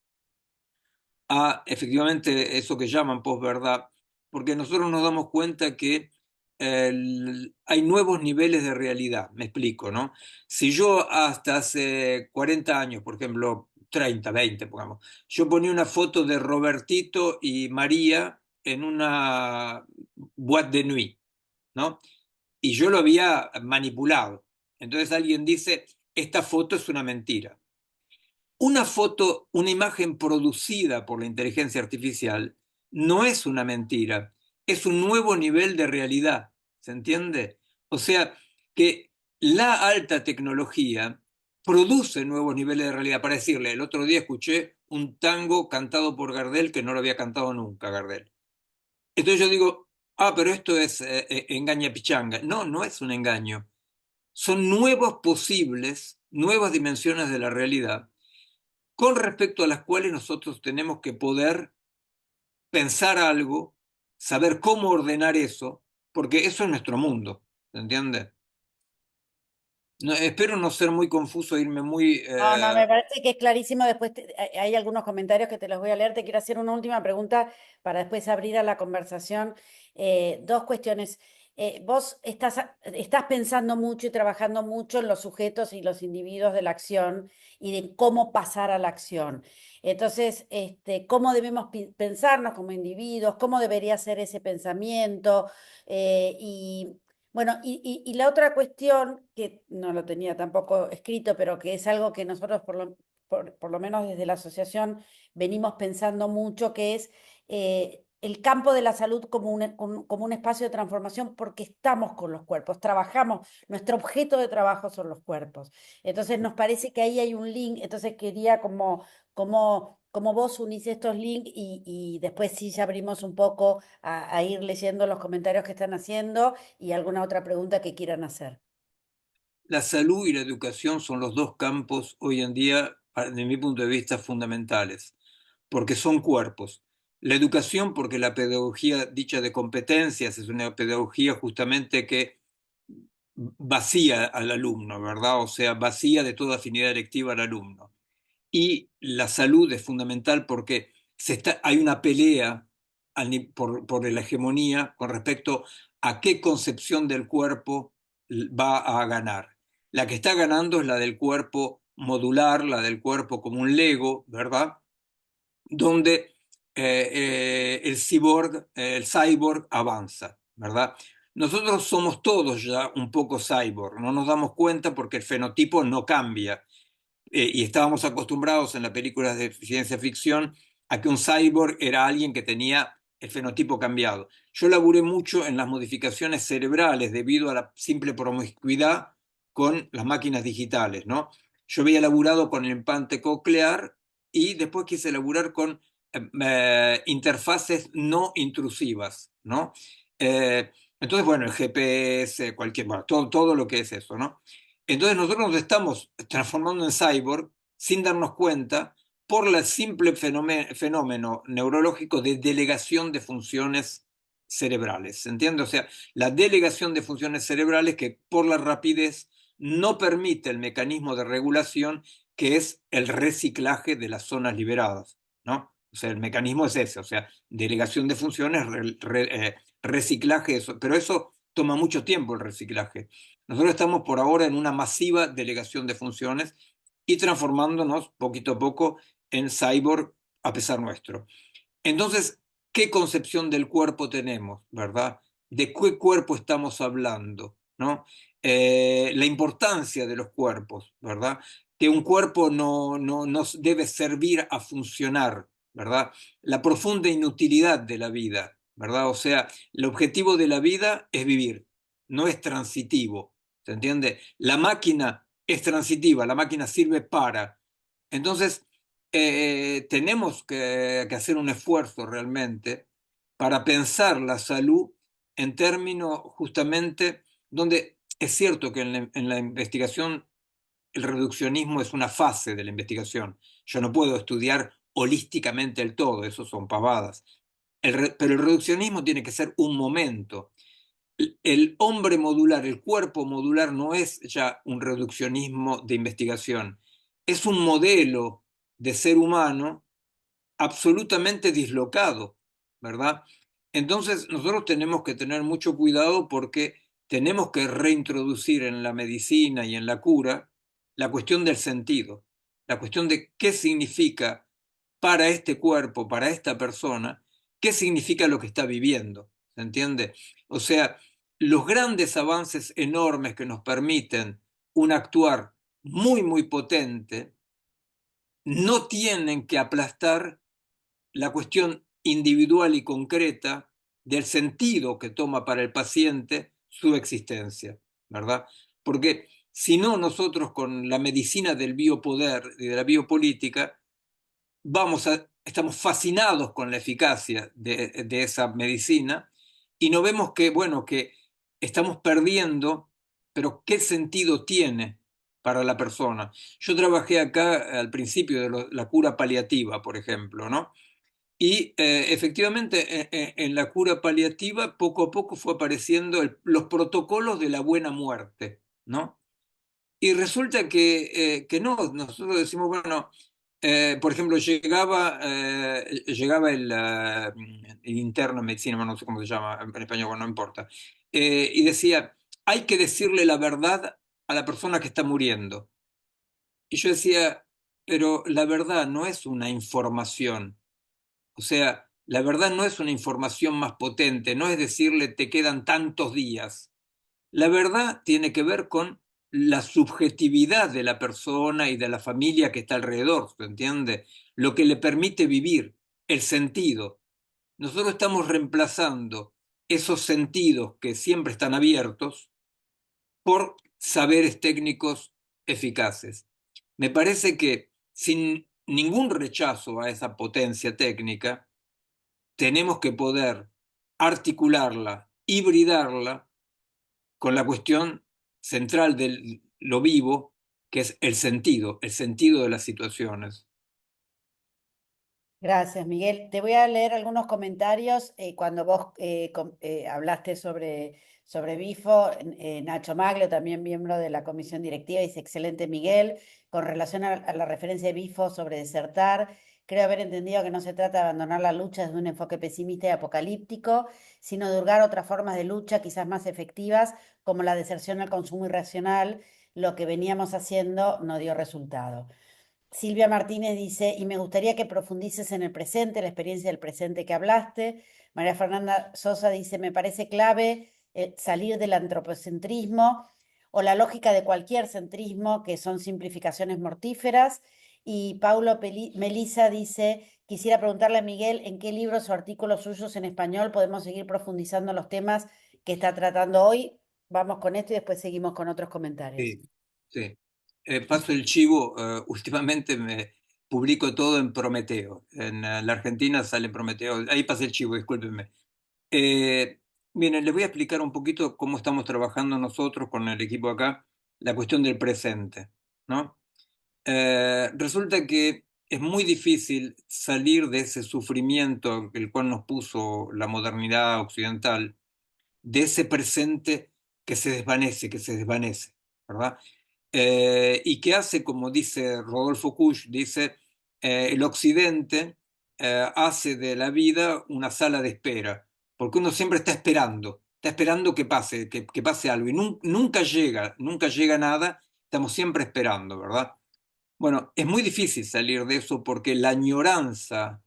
a efectivamente eso que llaman posverdad, porque nosotros nos damos cuenta que hay nuevos niveles de realidad, me explico, ¿no? Si yo hasta hace 40 años, por ejemplo, 30, 20, pongamos, yo ponía una foto de Robertito y María en una boîte de nuit, ¿no? Y yo lo había manipulado. Entonces alguien dice, esta foto es una mentira. Una foto, una imagen producida por la inteligencia artificial no es una mentira, es un nuevo nivel de realidad, ¿se entiende? O sea, que la alta tecnología produce nuevos niveles de realidad. Para decirle, el otro día escuché un tango cantado por Gardel que no lo había cantado nunca Gardel. Entonces yo digo, ah, pero esto es engaña pichanga. No, no es un engaño. Son nuevos posibles, nuevas dimensiones de la realidad con respecto a las cuales nosotros tenemos que poder pensar algo, saber cómo ordenar eso, porque eso es nuestro mundo, ¿se entiende? No, espero no ser muy confuso, irme muy... No, no, me parece que es clarísimo. Después hay algunos comentarios que te los voy a leer. Te quiero hacer una última pregunta para después abrir a la conversación. Dos cuestiones. Vos estás pensando mucho y trabajando mucho en los sujetos y los individuos de la acción y de cómo pasar a la acción. Entonces, cómo debemos pensarnos como individuos, cómo debería ser ese pensamiento, y bueno, y la otra cuestión, que no lo tenía tampoco escrito, pero que es algo que nosotros por lo menos desde la asociación venimos pensando mucho, que es el campo de la salud como como un espacio de transformación porque estamos con los cuerpos, trabajamos, nuestro objeto de trabajo son los cuerpos. Entonces nos parece que ahí hay un link, entonces quería como vos unís estos links y después sí ya abrimos un poco a ir leyendo los comentarios que están haciendo y alguna otra pregunta que quieran hacer. La salud y la educación son los dos campos hoy en día, desde mi punto de vista, fundamentales, porque son cuerpos. La educación, porque la pedagogía dicha de competencias es una pedagogía justamente que vacía al alumno, ¿verdad? O sea, vacía de toda afinidad electiva al alumno. Y la salud es fundamental porque hay una pelea por la hegemonía con respecto a qué concepción del cuerpo va a ganar. La que está ganando es la del cuerpo modular, la del cuerpo como un Lego, ¿verdad? Donde el cyborg avanza, ¿verdad? Nosotros somos todos ya un poco cyborg, no nos damos cuenta porque el fenotipo no cambia y estábamos acostumbrados en las películas de ciencia ficción a que un cyborg era alguien que tenía el fenotipo cambiado. Yo laburé mucho en las modificaciones cerebrales debido a la simple promiscuidad con las máquinas digitales, ¿no? Yo había laburado con el implante coclear y después quise laburar con interfaces no intrusivas, ¿no? Entonces, bueno, el GPS, bueno, todo lo que es eso, ¿no? Entonces nosotros nos estamos transformando en cyborg sin darnos cuenta por el simple fenómeno neurológico de delegación de funciones cerebrales. ¿Se entiende? O sea, la delegación de funciones cerebrales que por la rapidez no permite el mecanismo de regulación que es el reciclaje de las zonas liberadas, ¿no? O sea, el mecanismo es ese, o sea, delegación de funciones, reciclaje, eso, pero eso toma mucho tiempo el reciclaje. Nosotros estamos por ahora en una masiva delegación de funciones y transformándonos poquito a poco en cyborg a pesar nuestro. Entonces, ¿qué concepción del cuerpo tenemos, verdad? ¿De qué cuerpo estamos hablando, no? La importancia de los cuerpos, ¿verdad? Que un cuerpo no nos debe servir a funcionar, ¿verdad? La profunda inutilidad de la vida, ¿verdad? O sea, el objetivo de la vida es vivir, no es transitivo, ¿se entiende? La máquina es transitiva, la máquina sirve para. Entonces, tenemos que hacer un esfuerzo realmente para pensar la salud en términos justamente donde es cierto que en la investigación el reduccionismo es una fase de la investigación. Yo no puedo estudiar holísticamente el todo, eso son pavadas. Pero el reduccionismo tiene que ser un momento. El hombre modular, el cuerpo modular no es ya un reduccionismo de investigación, es un modelo de ser humano absolutamente dislocado, ¿verdad? Entonces nosotros tenemos que tener mucho cuidado porque tenemos que reintroducir en la medicina y en la cura la cuestión del sentido, la cuestión de qué significa para este cuerpo, para esta persona, qué significa lo que está viviendo, ¿se entiende? O sea, los grandes avances enormes que nos permiten un actuar muy, muy potente, no tienen que aplastar la cuestión individual y concreta del sentido que toma para el paciente su existencia, ¿verdad? Porque si no, nosotros con la medicina del biopoder y de la biopolítica estamos fascinados con la eficacia de esa medicina y no vemos que, bueno, que estamos perdiendo, pero ¿qué sentido tiene para la persona? Yo trabajé acá al principio de la cura paliativa, por ejemplo, ¿no? Y efectivamente en la cura paliativa poco a poco fue apareciendo los protocolos de la buena muerte, ¿no? Y resulta que no, nosotros decimos, bueno, por ejemplo, llegaba el interno en medicina, bueno, no sé cómo se llama en español, bueno, no importa, y decía, hay que decirle la verdad a la persona que está muriendo. Y yo decía, pero la verdad no es una información. O sea, la verdad no es una información más potente, no es decirle te quedan tantos días. La verdad tiene que ver con la subjetividad de la persona y de la familia que está alrededor, ¿se entiende? Lo que le permite vivir, el sentido. Nosotros estamos reemplazando esos sentidos que siempre están abiertos por saberes técnicos eficaces. Me parece que sin ningún rechazo a esa potencia técnica, tenemos que poder articularla, hibridarla con la cuestión central de lo vivo, que es el sentido de las situaciones. Gracias, Miguel. Te voy a leer algunos comentarios. Cuando vos hablaste sobre Bifo, Nacho Maglio, también miembro de la comisión directiva, dice, excelente, Miguel. Con relación a la referencia de Bifo sobre desertar, creo haber entendido que no se trata de abandonar la lucha desde un enfoque pesimista y apocalíptico, sino de hurgar otras formas de lucha quizás más efectivas, como la deserción al consumo irracional. Lo que veníamos haciendo no dio resultado. Silvia Martínez dice, y me gustaría que profundices en el presente, la experiencia del presente que hablaste. María Fernanda Sosa dice, me parece clave salir del antropocentrismo o la lógica de cualquier centrismo, que son simplificaciones mortíferas. Y Paulo Melisa dice, quisiera preguntarle a Miguel en qué libros o artículos suyos en español podemos seguir profundizando los temas que está tratando hoy. Vamos con esto y después seguimos con otros comentarios. Sí, sí. Paso el chivo, últimamente me publico todo en Prometeo. En la Argentina sale Prometeo. Ahí pasé el chivo, discúlpenme. Eh, Miren, les voy a explicar un poquito cómo estamos trabajando nosotros con el equipo acá, la cuestión del presente, ¿no? Resulta que es muy difícil salir de ese sufrimiento el cual nos puso la modernidad occidental, de ese presente que se desvanece, ¿verdad? Y que hace, como dice Rodolfo Kusch, dice, el occidente hace de la vida una sala de espera, porque uno siempre está esperando que pase, que pase algo, y nunca llega nada, estamos siempre esperando, ¿verdad? Bueno, es muy difícil salir de eso porque la añoranza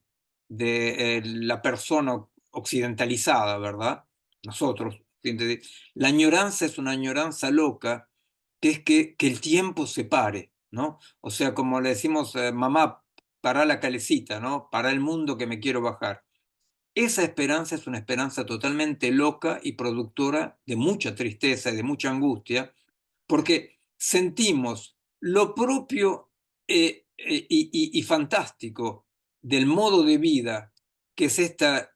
de la persona occidentalizada, ¿verdad? Nosotros, la añoranza es una añoranza loca, que es que el tiempo se pare, ¿no? O sea, como le decimos, mamá, para la calecita, ¿no? Para el mundo que me quiero bajar. Esa esperanza es una esperanza totalmente loca y productora de mucha tristeza y de mucha angustia, porque sentimos lo propio y fantástico del modo de vida que es esta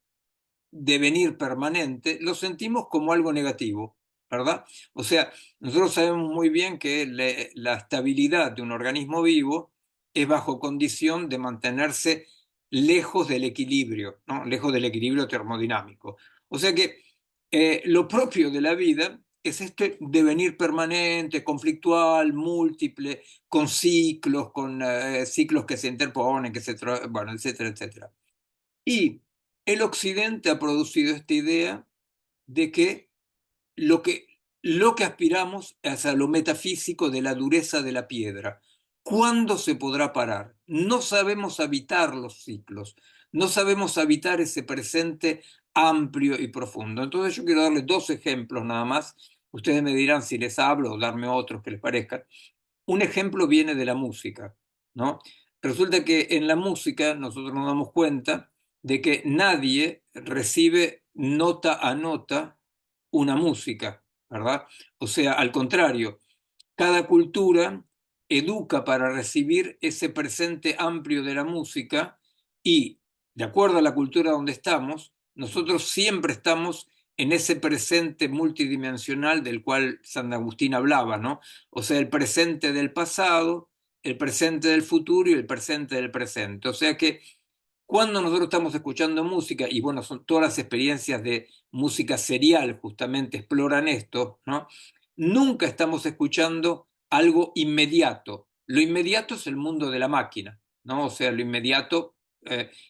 devenir permanente, lo sentimos como algo negativo, ¿verdad? O sea, nosotros sabemos muy bien que la estabilidad de un organismo vivo es bajo condición de mantenerse lejos del equilibrio, ¿no? Lejos del equilibrio termodinámico. O sea que lo propio de la vida es este devenir permanente, conflictual, múltiple, con ciclos, con ciclos que se interponen, bueno, etcétera, etcétera. Y el Occidente ha producido esta idea de que lo que, lo que aspiramos es a lo metafísico de la dureza de la piedra. ¿Cuándo se podrá parar? No sabemos habitar los ciclos, no sabemos habitar ese presente amplio y profundo. Entonces yo quiero darles dos ejemplos nada más. Ustedes me dirán si les hablo o darme otros que les parezcan. Un ejemplo viene de la música, ¿no? Resulta que en la música nosotros nos damos cuenta de que nadie recibe nota a nota una música, ¿verdad? O sea, al contrario, cada cultura educa para recibir ese presente amplio de la música y, de acuerdo a la cultura donde estamos, nosotros siempre estamos en ese presente multidimensional del cual San Agustín hablaba, ¿no? O sea, el presente del pasado, el presente del futuro y el presente del presente. O sea que cuando nosotros estamos escuchando música, y bueno, son todas las experiencias de música serial justamente exploran esto, ¿no? Nunca estamos escuchando algo inmediato. Lo inmediato es el mundo de la máquina, ¿no? O sea, lo inmediato,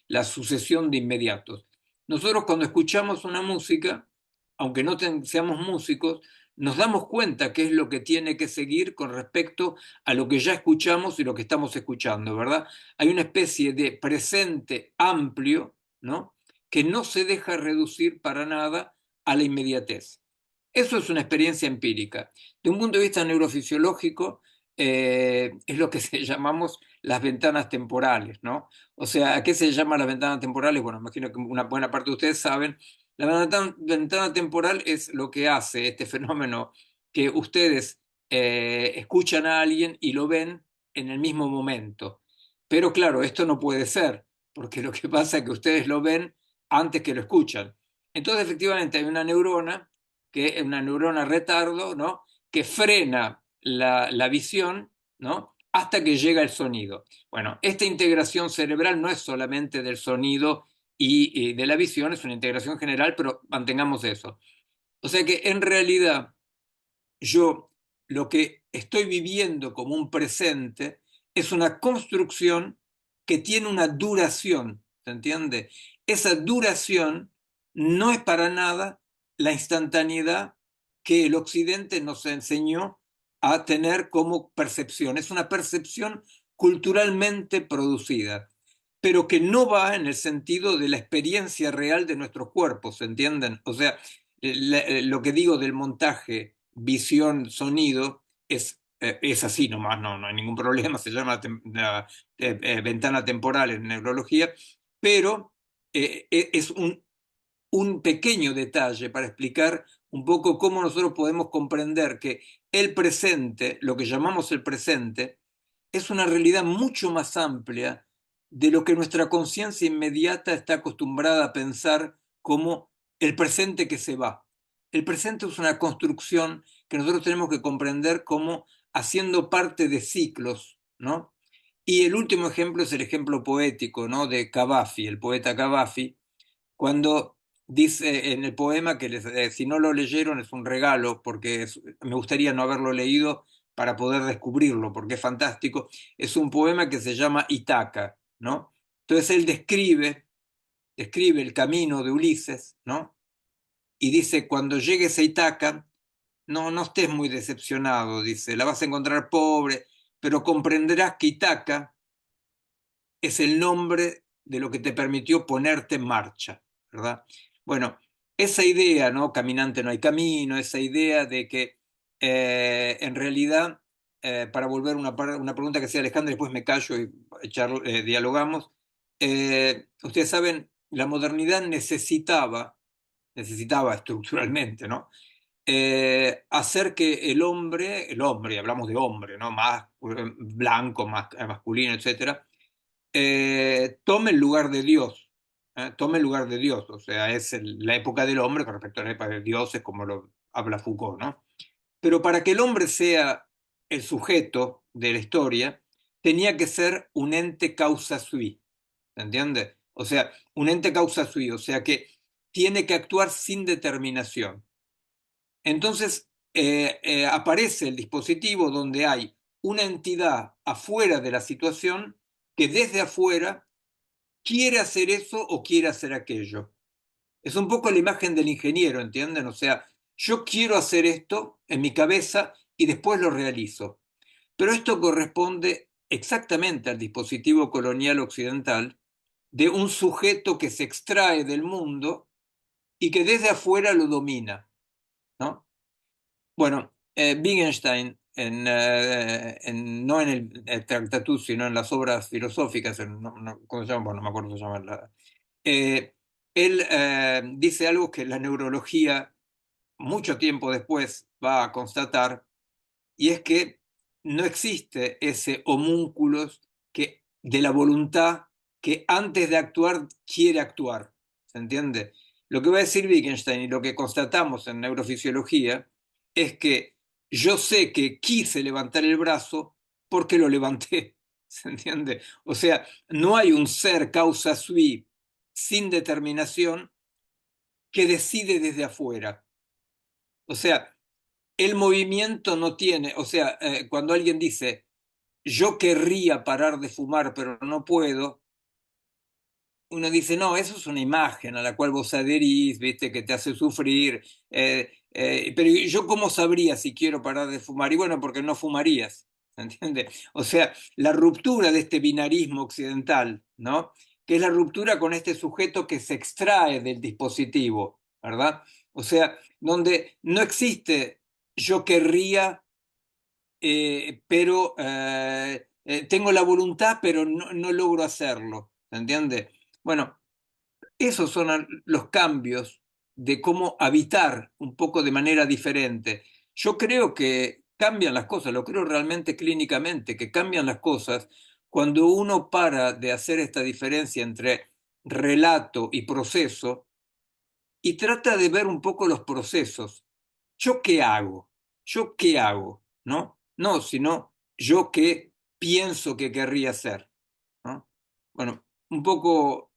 la sucesión de inmediatos. Nosotros cuando escuchamos una música, aunque no seamos músicos, nos damos cuenta qué es lo que tiene que seguir con respecto a lo que ya escuchamos y lo que estamos escuchando, ¿verdad? Hay una especie de presente amplio, ¿no? Que no se deja reducir para nada a la inmediatez. Eso es una experiencia empírica. De un punto de vista neurofisiológico, es lo que llamamos las ventanas temporales, ¿no? O sea, ¿a qué se llaman las ventanas temporales? Bueno, imagino que una buena parte de ustedes saben. La ventana temporal es lo que hace este fenómeno que ustedes escuchan a alguien y lo ven en el mismo momento. Pero claro, esto no puede ser, porque lo que pasa es que ustedes lo ven antes que lo escuchan. Entonces, efectivamente, hay una neurona retardo, ¿no? Que frena la visión, ¿no? Hasta que llega el sonido. Bueno, esta integración cerebral no es solamente del sonido y de la visión, es una integración general, pero mantengamos eso. O sea que en realidad yo lo que estoy viviendo como un presente es una construcción que tiene una duración, ¿se entiende? Esa duración no es para nada la instantaneidad que el Occidente nos enseñó a tener como percepción. Es una percepción culturalmente producida, pero que no va en el sentido de la experiencia real de nuestros cuerpos, ¿se entienden? O sea, lo que digo del montaje, visión, sonido, es así nomás, no hay ningún problema, se llama ventana temporal en neurología, pero es un pequeño detalle para explicar un poco cómo nosotros podemos comprender que el presente, lo que llamamos el presente, es una realidad mucho más amplia de lo que nuestra conciencia inmediata está acostumbrada a pensar como el presente que se va. El presente es una construcción que nosotros tenemos que comprender como haciendo parte de ciclos, ¿no? Y el último ejemplo es el ejemplo poético, ¿no? De Cavafy, el poeta Cavafy, cuando dice en el poema que si no lo leyeron es un regalo, porque me gustaría no haberlo leído para poder descubrirlo, porque es fantástico. Es un poema que se llama Itaca, ¿no? Entonces él describe el camino de Ulises, ¿no? Y dice, cuando llegues a Itaca, no estés muy decepcionado, dice, la vas a encontrar pobre, pero comprenderás que Itaca es el nombre de lo que te permitió ponerte en marcha, ¿verdad? Bueno, esa idea, ¿no? Caminante no hay camino, esa idea de que en realidad, para volver a una pregunta que hacía Alejandra, después me callo y dialogamos, ustedes saben, la modernidad necesitaba estructuralmente, ¿no? Hacer que el hombre, hablamos de hombre, ¿no? Más blanco, más masculino, etcétera, tome el lugar de Dios, tome el lugar de Dios, o sea, es la época del hombre con respecto a la época de Dios, es como lo habla Foucault, ¿no? Pero para que el hombre sea el sujeto de la historia, tenía que ser un ente causa sui, ¿se entiende? O sea, un ente causa sui, o sea que tiene que actuar sin determinación. Entonces, aparece el dispositivo donde hay una entidad afuera de la situación que desde afuera quiere hacer eso o quiere hacer aquello. Es un poco la imagen del ingeniero, ¿entienden? O sea, yo quiero hacer esto en mi cabeza y después lo realizo. Pero esto corresponde exactamente al dispositivo colonial occidental de un sujeto que se extrae del mundo y que desde afuera lo domina, ¿no? Bueno, Wittgenstein, no en el Tractatus, sino en las obras filosóficas, ¿cómo se llama? Bueno, no me acuerdo cómo se llama. Eh, Él dice algo que la neurología, mucho tiempo después, va a constatar, y es que no existe ese homúnculos de la voluntad que antes de actuar quiere actuar. ¿Se entiende? Lo que va a decir Wittgenstein y lo que constatamos en neurofisiología es que yo sé que quise levantar el brazo porque lo levanté. ¿Se entiende? O sea, no hay un ser causa sui sin determinación que decide desde afuera. O sea, el movimiento no tiene, o sea, cuando alguien dice, yo querría parar de fumar, pero no puedo, uno dice, no, eso es una imagen a la cual vos adherís, viste, que te hace sufrir, pero yo cómo sabría si quiero parar de fumar, y bueno, porque no fumarías, ¿se entiende? O sea, la ruptura de este binarismo occidental, ¿no? Que es la ruptura con este sujeto que se extrae del dispositivo, ¿verdad? O sea, donde no existe yo querría, pero tengo la voluntad, pero no logro hacerlo, ¿se entiende? Bueno, esos son los cambios de cómo habitar un poco de manera diferente. Yo creo que cambian las cosas, lo creo realmente clínicamente, que cambian las cosas cuando uno para de hacer esta diferencia entre relato y proceso y trata de ver un poco los procesos. ¿Yo qué hago? ¿Yo qué hago? ¿No? No, sino yo qué pienso que querría hacer, ¿no? Bueno, un poco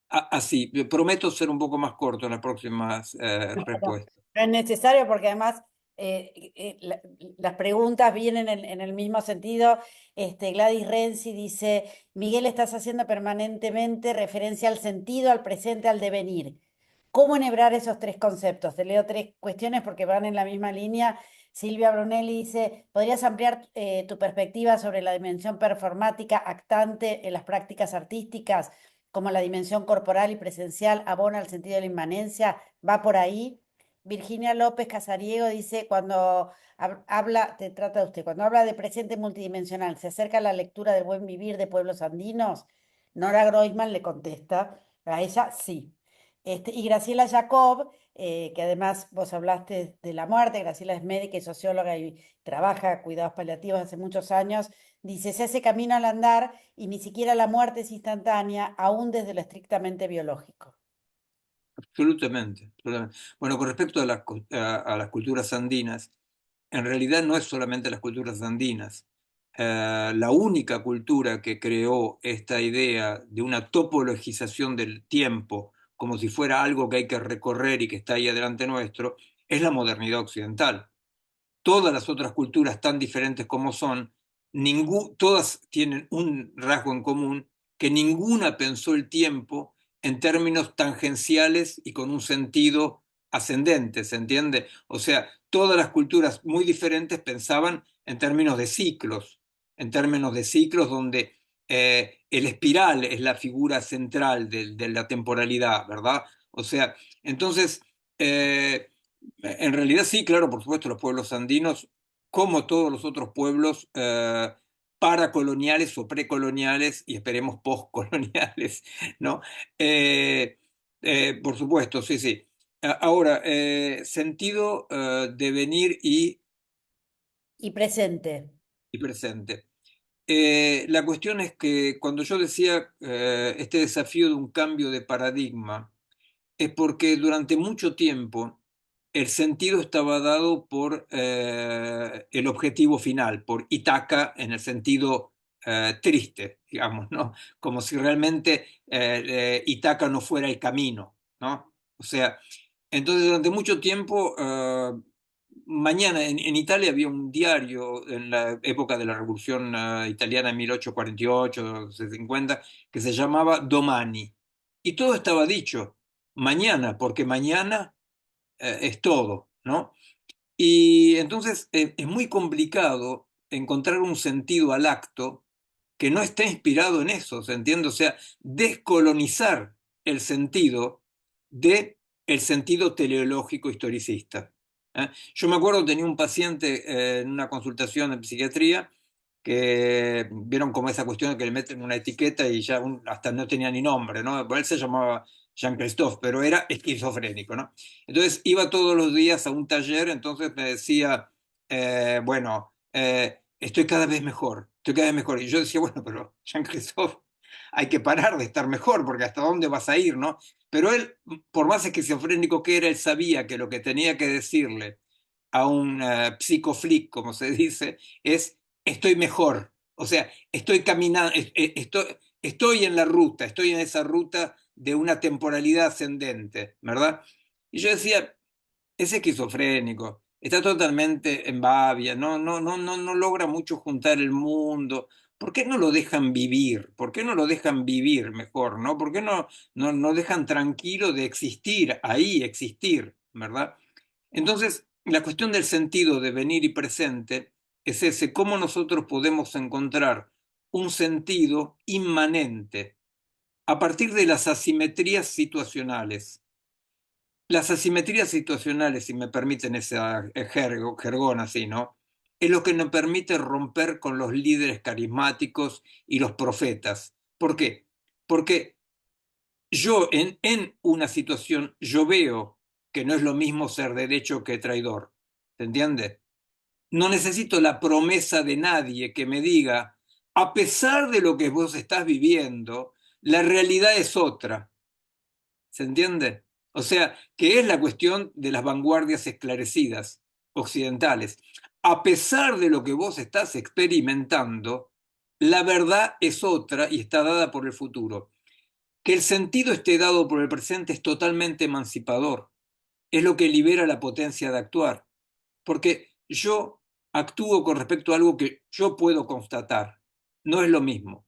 así. Prometo ser un poco más corto en las próximas Bueno, respuestas. no es necesario porque además las preguntas vienen en el mismo sentido. Gladys Renzi dice, Miguel, estás haciendo permanentemente referencia al sentido, al presente, al devenir. ¿Cómo enhebrar esos tres conceptos? Te leo tres cuestiones porque van en la misma línea. Silvia Brunelli dice, ¿podrías ampliar tu perspectiva sobre la dimensión performática actante en las prácticas artísticas, como la dimensión corporal y presencial abona al sentido de la inmanencia? ¿Va por ahí? Virginia López Casariego dice, cuando habla, te trata de usted, cuando habla de presente multidimensional, ¿se acerca a la lectura del buen vivir de pueblos andinos? Nora Groisman le contesta, a ella sí. Y Graciela Jacob, que además vos hablaste de la muerte, Graciela es médica y socióloga y trabaja cuidados paliativos hace muchos años, dice, se hace camino al andar y ni siquiera la muerte es instantánea, aún desde lo estrictamente biológico. Absolutamente, absolutamente. Bueno, con respecto a a las culturas andinas, en realidad no es solamente las culturas andinas. La única cultura que creó esta idea de una topologización del tiempo como si fuera algo que hay que recorrer y que está ahí adelante nuestro, es la modernidad occidental. Todas las otras culturas, tan diferentes como son, todas tienen un rasgo en común, que ninguna pensó el tiempo en términos tangenciales y con un sentido ascendente, ¿se entiende? O sea, todas las culturas muy diferentes pensaban en términos de ciclos donde el espiral es la figura central de la temporalidad, ¿verdad? O sea, entonces, en realidad sí, claro, por supuesto, los pueblos andinos, como todos los otros pueblos paracoloniales o precoloniales y esperemos postcoloniales, ¿no? Eh, por supuesto, sí, sí. Ahora, sentido, devenir Y presente. y presente. La cuestión es que cuando yo decía este desafío de un cambio de paradigma, es porque durante mucho tiempo el sentido estaba dado por el objetivo final, por Ítaca en el sentido triste, digamos, ¿no? Como si realmente Ítaca no fuera el camino, ¿no? O sea, entonces durante mucho tiempo, mañana en Italia había un diario en la época de la Revolución Italiana en 1848, 50, que se llamaba Domani. Y todo estaba dicho, mañana, porque mañana es todo, ¿no? Y entonces es muy complicado encontrar un sentido al acto que no esté inspirado en eso, ¿se entiende? O sea, descolonizar el sentido de el sentido teleológico historicista. ¿Eh? Yo me acuerdo, tenía un paciente en una consultación de psiquiatría que vieron como esa cuestión de que le meten una etiqueta y ya hasta no tenía ni nombre, ¿no? Por él se llamaba Jean-Christophe, pero era esquizofrénico, ¿no? Entonces iba todos los días a un taller, entonces me decía, bueno, estoy cada vez mejor, estoy cada vez mejor. Y yo decía, bueno, pero Jean-Christophe, hay que parar de estar mejor, porque hasta dónde vas a ir, ¿no? Pero él, por más esquizofrénico que era, él sabía que lo que tenía que decirle a un psicoflick, como se dice, es estoy mejor. O sea, estoy caminando, estoy en la ruta, estoy en esa ruta de una temporalidad ascendente, ¿verdad? Y yo decía, es esquizofrénico, está totalmente en babia, no logra mucho juntar el mundo. ¿Por qué no lo dejan vivir? ¿Por qué no lo dejan vivir mejor, no? ¿Por qué no dejan tranquilo de existir, ahí existir, ¿verdad? Entonces, la cuestión del sentido de venir y presente es ese, cómo nosotros podemos encontrar un sentido inmanente a partir de las asimetrías situacionales. Las asimetrías situacionales, si me permiten ese jergón así, ¿no? Es lo que nos permite romper con los líderes carismáticos y los profetas. ¿Por qué? Porque yo en una situación, yo veo que no es lo mismo ser derecho que traidor. ¿Se entiende? No necesito la promesa de nadie que me diga, a pesar de lo que vos estás viviendo, la realidad es otra. ¿Se entiende? O sea, que es la cuestión de las vanguardias esclarecidas occidentales. A pesar de lo que vos estás experimentando, la verdad es otra y está dada por el futuro. Que el sentido esté dado por el presente es totalmente emancipador. Es lo que libera la potencia de actuar. Porque yo actúo con respecto a algo que yo puedo constatar. No es lo mismo.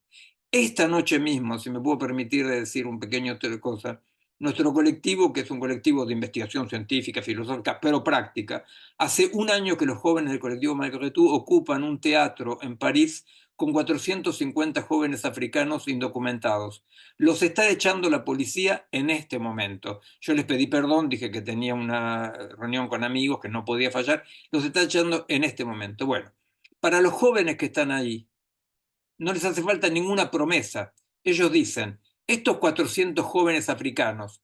Esta noche mismo, si me puedo permitir decir un pequeño cosa, nuestro colectivo, que es un colectivo de investigación científica, filosófica, pero práctica, hace un año que los jóvenes del colectivo Malgré Tout ocupan un teatro en París con 450 jóvenes africanos indocumentados. Los está echando la policía en este momento. Yo les pedí perdón, dije que tenía una reunión con amigos, que no podía fallar. Los está echando en este momento. Bueno, para los jóvenes que están ahí, no les hace falta ninguna promesa. Ellos dicen, estos 400 jóvenes africanos,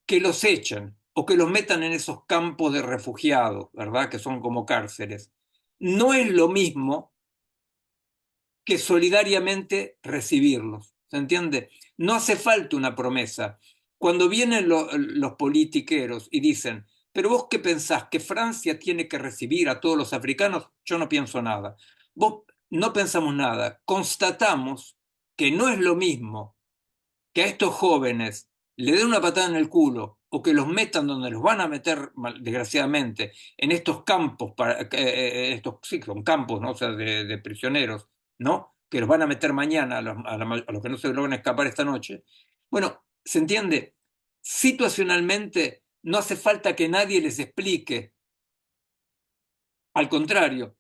que los echen o que los metan en esos campos de refugiados, ¿verdad? Que son como cárceles. No es lo mismo que solidariamente recibirlos. ¿Se entiende? No hace falta una promesa. Cuando vienen los politiqueros y dicen, pero vos qué pensás, que Francia tiene que recibir a todos los africanos, yo no pienso nada. Vos no pensamos nada. Constatamos que no es lo mismo que a estos jóvenes le den una patada en el culo o que los metan donde los van a meter, desgraciadamente, en estos campos, estos sí, son campos, ¿no? O sea, de prisioneros, ¿no? Que los van a meter mañana a los que no se logran escapar esta noche. Bueno, ¿se entiende? Situacionalmente no hace falta que nadie les explique. Al contrario,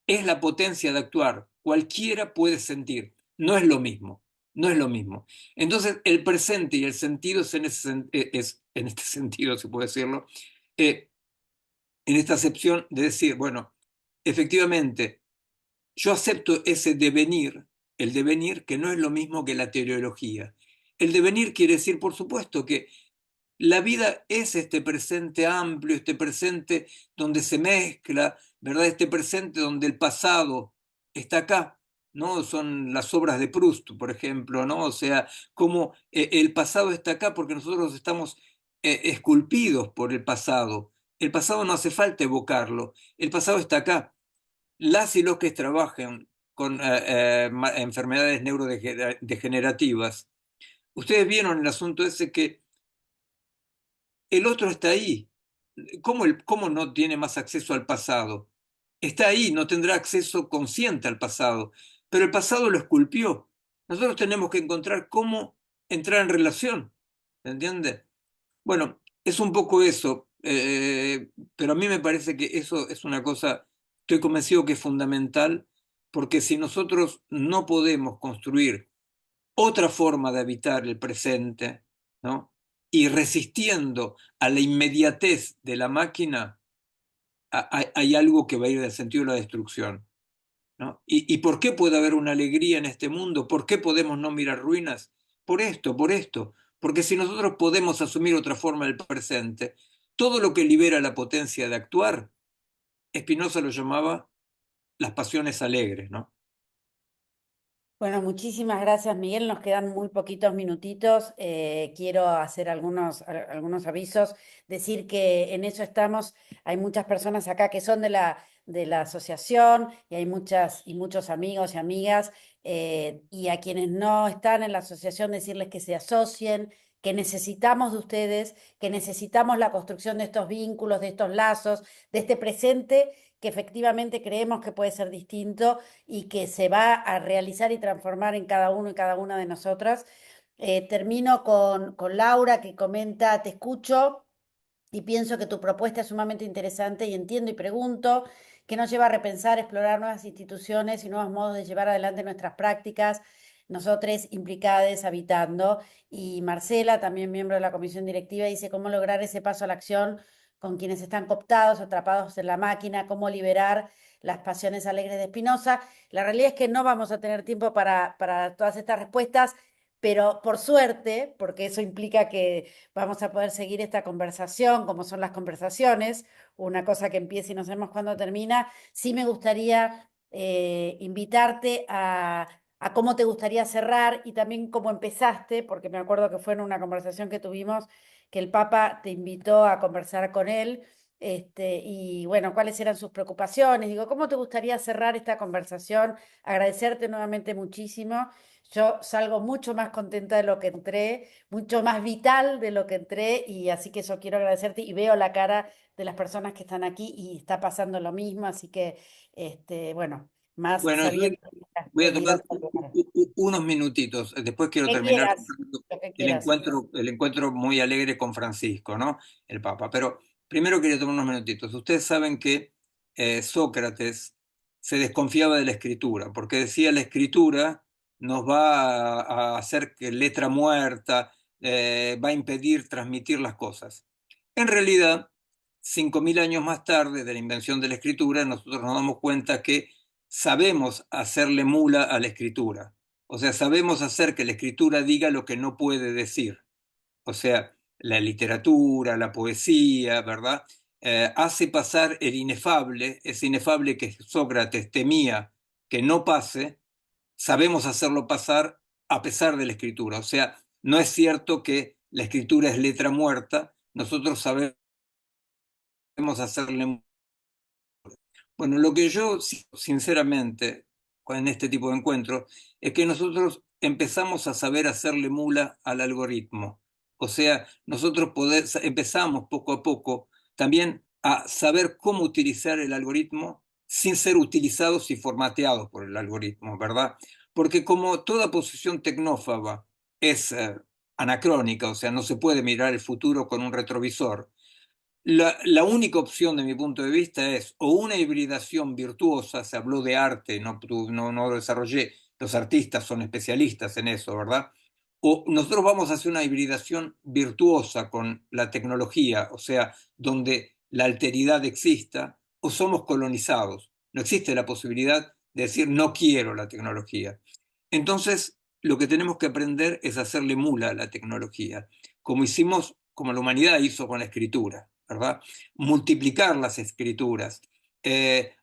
es la potencia de actuar. Cualquiera puede sentir. No es lo mismo. No es lo mismo. Entonces, el presente y el sentido es es en este sentido, se puede decirlo, eh, en esta acepción de decir, bueno, efectivamente, yo acepto ese devenir, el devenir que no es lo mismo que la teleología. El devenir quiere decir, por supuesto, que la vida es este presente amplio, este presente donde se mezcla, ¿verdad? Este presente donde el pasado está acá, ¿no? Son las obras de Proust, por ejemplo, ¿no? O sea, como el pasado está acá porque nosotros estamos esculpidos por el pasado. El pasado no hace falta evocarlo, el pasado está acá. Las y los que trabajan con enfermedades neurodegenerativas. Ustedes vieron el asunto ese que el otro está ahí. ¿Cómo no tiene más acceso al pasado? Está ahí, no tendrá acceso consciente al pasado, pero el pasado lo esculpió. Nosotros tenemos que encontrar cómo entrar en relación, ¿entiende? Bueno, es un poco eso, pero a mí me parece que eso es una cosa, estoy convencido que es fundamental, porque si nosotros no podemos construir otra forma de habitar el presente, ¿no? Y resistiendo a la inmediatez de la máquina, hay algo que va a ir en el sentido de la destrucción, ¿no? ¿Y por qué puede haber una alegría en este mundo? ¿Por qué podemos no mirar ruinas? Por esto, por esto. Porque si nosotros podemos asumir otra forma del presente, todo lo que libera la potencia de actuar, Spinoza lo llamaba las pasiones alegres, ¿no? Bueno, muchísimas gracias, Miguel. Nos quedan muy poquitos minutitos. Quiero hacer algunos avisos. Decir que en eso estamos. Hay muchas personas acá que son de la asociación y hay muchas y muchos amigos y amigas. Y a quienes no están en la asociación, decirles que se asocien, que necesitamos de ustedes, que necesitamos la construcción de estos vínculos, de estos lazos, de este presente que efectivamente creemos que puede ser distinto y que se va a realizar y transformar en cada uno y cada una de nosotras. Termino con Laura que comenta, te escucho y pienso que tu propuesta es sumamente interesante y entiendo y pregunto, que nos lleva a repensar, explorar nuevas instituciones y nuevos modos de llevar adelante nuestras prácticas, nosotros implicadas, habitando. Y Marcela, también miembro de la comisión directiva, dice cómo lograr ese paso a la acción con quienes están cooptados, atrapados en la máquina, cómo liberar las pasiones alegres de Spinoza. La realidad es que no vamos a tener tiempo para todas estas respuestas, pero por suerte, porque eso implica que vamos a poder seguir esta conversación, como son las conversaciones, una cosa que empieza y no sabemos cuándo termina. Sí me gustaría invitarte a cómo te gustaría cerrar y también cómo empezaste, porque me acuerdo que fue en una conversación que tuvimos que el Papa te invitó a conversar con él. Y bueno, cuáles eran sus preocupaciones. Digo, ¿cómo te gustaría cerrar esta conversación? Agradecerte nuevamente muchísimo. Yo salgo mucho más contenta de lo que entré, mucho más vital de lo que entré, y así que eso quiero agradecerte y veo la cara de las personas que están aquí y está pasando lo mismo, así que, bueno, más Bueno, yo sabiendo voy que a digo tomar unos minutitos. Después quiero que terminar quieras, contando lo que quieras. el encuentro muy alegre con Francisco, ¿no? El Papa. Pero primero quería tomar unos minutitos. Ustedes saben que Sócrates se desconfiaba de la escritura, porque decía la escritura nos va a hacer que letra muerta, va a impedir transmitir las cosas. En realidad, 5.000 años más tarde de la invención de la escritura, nosotros nos damos cuenta que sabemos hacerle mula a la escritura. O sea, sabemos hacer que la escritura diga lo que no puede decir. O sea, la literatura, la poesía, ¿verdad? Hace pasar el inefable, ese inefable que Sócrates temía que no pase, sabemos hacerlo pasar a pesar de la escritura. O sea, no es cierto que la escritura es letra muerta, nosotros sabemos hacerle. Bueno, lo que yo sinceramente en este tipo de encuentros es que nosotros empezamos a saber hacerle mula al algoritmo. O sea, nosotros empezamos poco a poco también a saber cómo utilizar el algoritmo sin ser utilizados y formateados por el algoritmo, ¿verdad? Porque como toda posición tecnófaga es anacrónica, o sea, no se puede mirar el futuro con un retrovisor. La única opción de mi punto de vista es o una hibridación virtuosa, se habló de arte, no lo desarrollé, los artistas son especialistas en eso, ¿verdad? O nosotros vamos a hacer una hibridación virtuosa con la tecnología, o sea, donde la alteridad exista, o somos colonizados. No existe la posibilidad de decir no quiero la tecnología. Entonces, lo que tenemos que aprender es hacerle mula a la tecnología, como la humanidad hizo con la escritura, ¿verdad? Multiplicar las escrituras,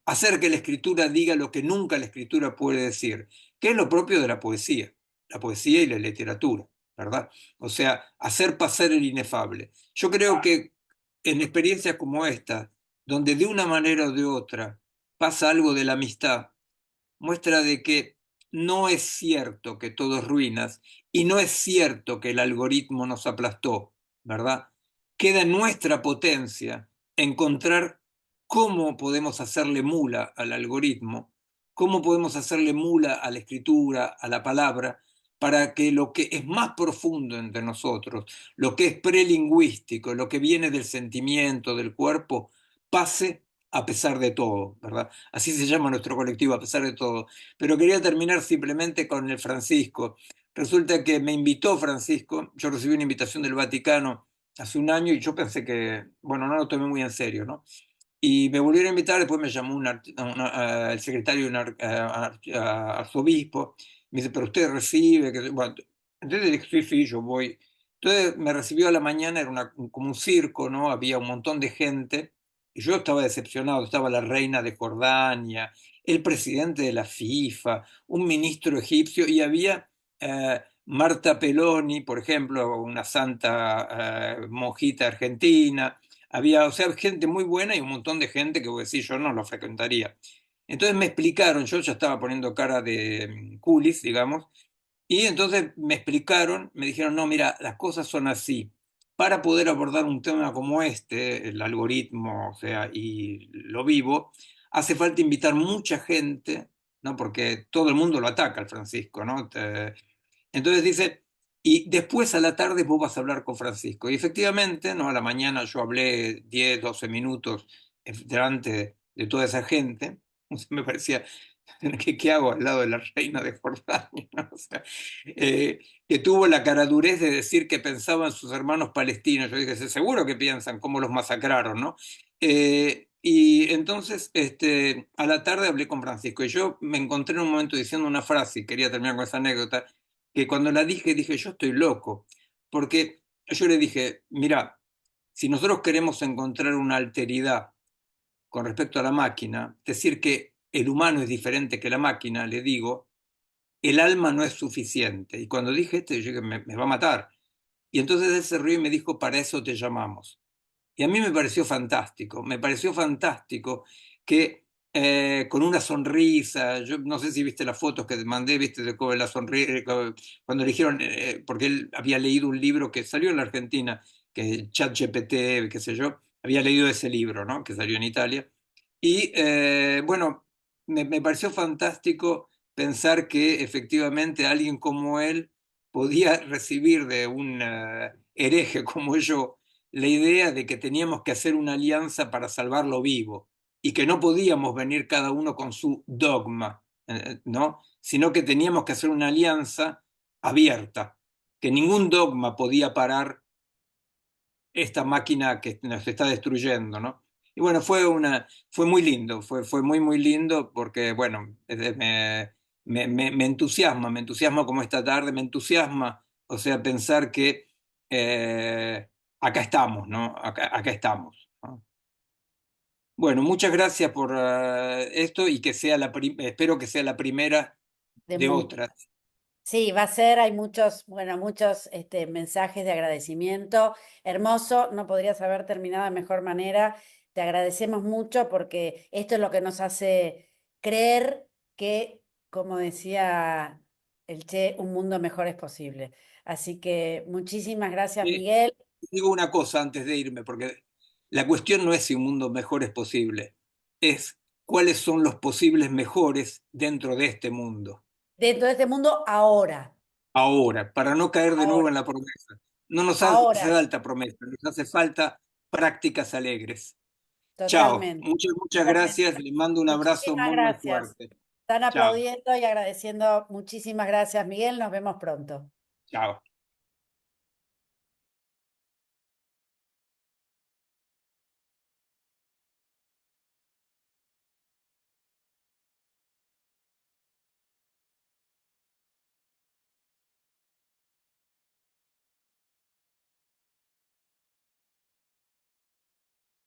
hacer que la escritura diga lo que nunca la escritura puede decir, que es lo propio de la poesía y la literatura, ¿verdad? O sea, hacer pasar el inefable. Yo creo que en experiencias como esta, donde de una manera o de otra pasa algo de la amistad, muestra de que no es cierto que todo es ruinas y no es cierto que el algoritmo nos aplastó, ¿verdad? Queda en nuestra potencia encontrar cómo podemos hacerle mula al algoritmo, cómo podemos hacerle mula a la escritura, a la palabra, para que lo que es más profundo entre nosotros, lo que es prelingüístico, lo que viene del sentimiento, del cuerpo, pase a pesar de todo, ¿verdad? Así se llama nuestro colectivo, a pesar de todo. Pero quería terminar simplemente con el Francisco. Resulta que me invitó Francisco, yo recibí una invitación del Vaticano hace un año y yo pensé que, bueno, no lo tomé muy en serio, ¿no? Y me volvieron a invitar, después me llamó el secretario de un arzobispo, me dice, pero usted recibe, que, bueno, entonces le dije, sí, sí, yo voy. Entonces me recibió a la mañana, era como un circo, ¿no? Había un montón de gente, y yo estaba decepcionado, estaba la reina de Jordania, el presidente de la FIFA, un ministro egipcio, y había Marta Peloni, por ejemplo, una santa monjita argentina, había, o sea, gente muy buena y un montón de gente que vos decís, yo no lo frecuentaría. Entonces me explicaron, yo ya estaba poniendo cara de culis, digamos, y entonces me explicaron, me dijeron, no, mira, las cosas son así. Para poder abordar un tema como este, el algoritmo, o sea, y lo vivo, hace falta invitar mucha gente, ¿no? Porque todo el mundo lo ataca al Francisco, ¿no? Entonces dice, y después a la tarde vos vas a hablar con Francisco. Y efectivamente, ¿no? A la mañana yo hablé 10 12 minutos delante de toda esa gente. Me parecía, ¿qué hago al lado de la reina de Jordania? ¿No? O sea, eh, que tuvo la caradurez de decir que pensaban sus hermanos palestinos. Yo dije, seguro que piensan cómo los masacraron, ¿no? Y entonces, a la tarde hablé con Francisco y yo me encontré en un momento diciendo una frase, y quería terminar con esa anécdota, que cuando la dije, yo estoy loco, porque yo le dije, mira, si nosotros queremos encontrar una alteridad con respecto a la máquina, decir que el humano es diferente que la máquina, le digo, el alma no es suficiente. Y cuando dije esto, yo dije, me va a matar. Y entonces él se rió y me dijo, para eso te llamamos. Y a mí me pareció fantástico que con una sonrisa, yo no sé si viste las fotos que te mandé, viste de cómo la sonrisa, cuando eligieron, porque él había leído un libro que salió en la Argentina, que ChatGPT, qué sé yo, había leído ese libro, ¿no? Que salió en Italia. Y bueno, me pareció fantástico pensar que efectivamente alguien como él podía recibir de un hereje como yo la idea de que teníamos que hacer una alianza para salvarlo vivo y que no podíamos venir cada uno con su dogma, ¿no? Sino que teníamos que hacer una alianza abierta, que ningún dogma podía parar esta máquina que nos está destruyendo, ¿no? Y bueno, fue muy lindo, fue muy, muy lindo porque, bueno, me entusiasma como esta tarde, me entusiasma, o sea, pensar que acá estamos, ¿no? Acá estamos, ¿no? Bueno, muchas gracias por esto y que sea espero que sea la primera De de mu- otras. Sí, va a ser, hay muchos, bueno, muchos mensajes de agradecimiento. Hermoso, no podrías haber terminado de mejor manera. Te agradecemos mucho porque esto es lo que nos hace creer que, como decía el Che, un mundo mejor es posible. Así que muchísimas gracias, Eh, Miguel. Digo una cosa antes de irme, porque la cuestión no es si un mundo mejor es posible, es cuáles son los posibles mejores dentro de este mundo. Dentro de este mundo, ahora, Ahora, para no caer de nuevo ahora, en la promesa. No nos hace ahora, falta promesa, nos hace falta prácticas alegres. Chao, totalmente. muchas gracias, Totalmente. les mando un abrazo Muchísimas muy, muy gracias. fuerte. Están Chao, aplaudiendo y agradeciendo. Muchísimas gracias, Miguel. Nos vemos pronto. chao.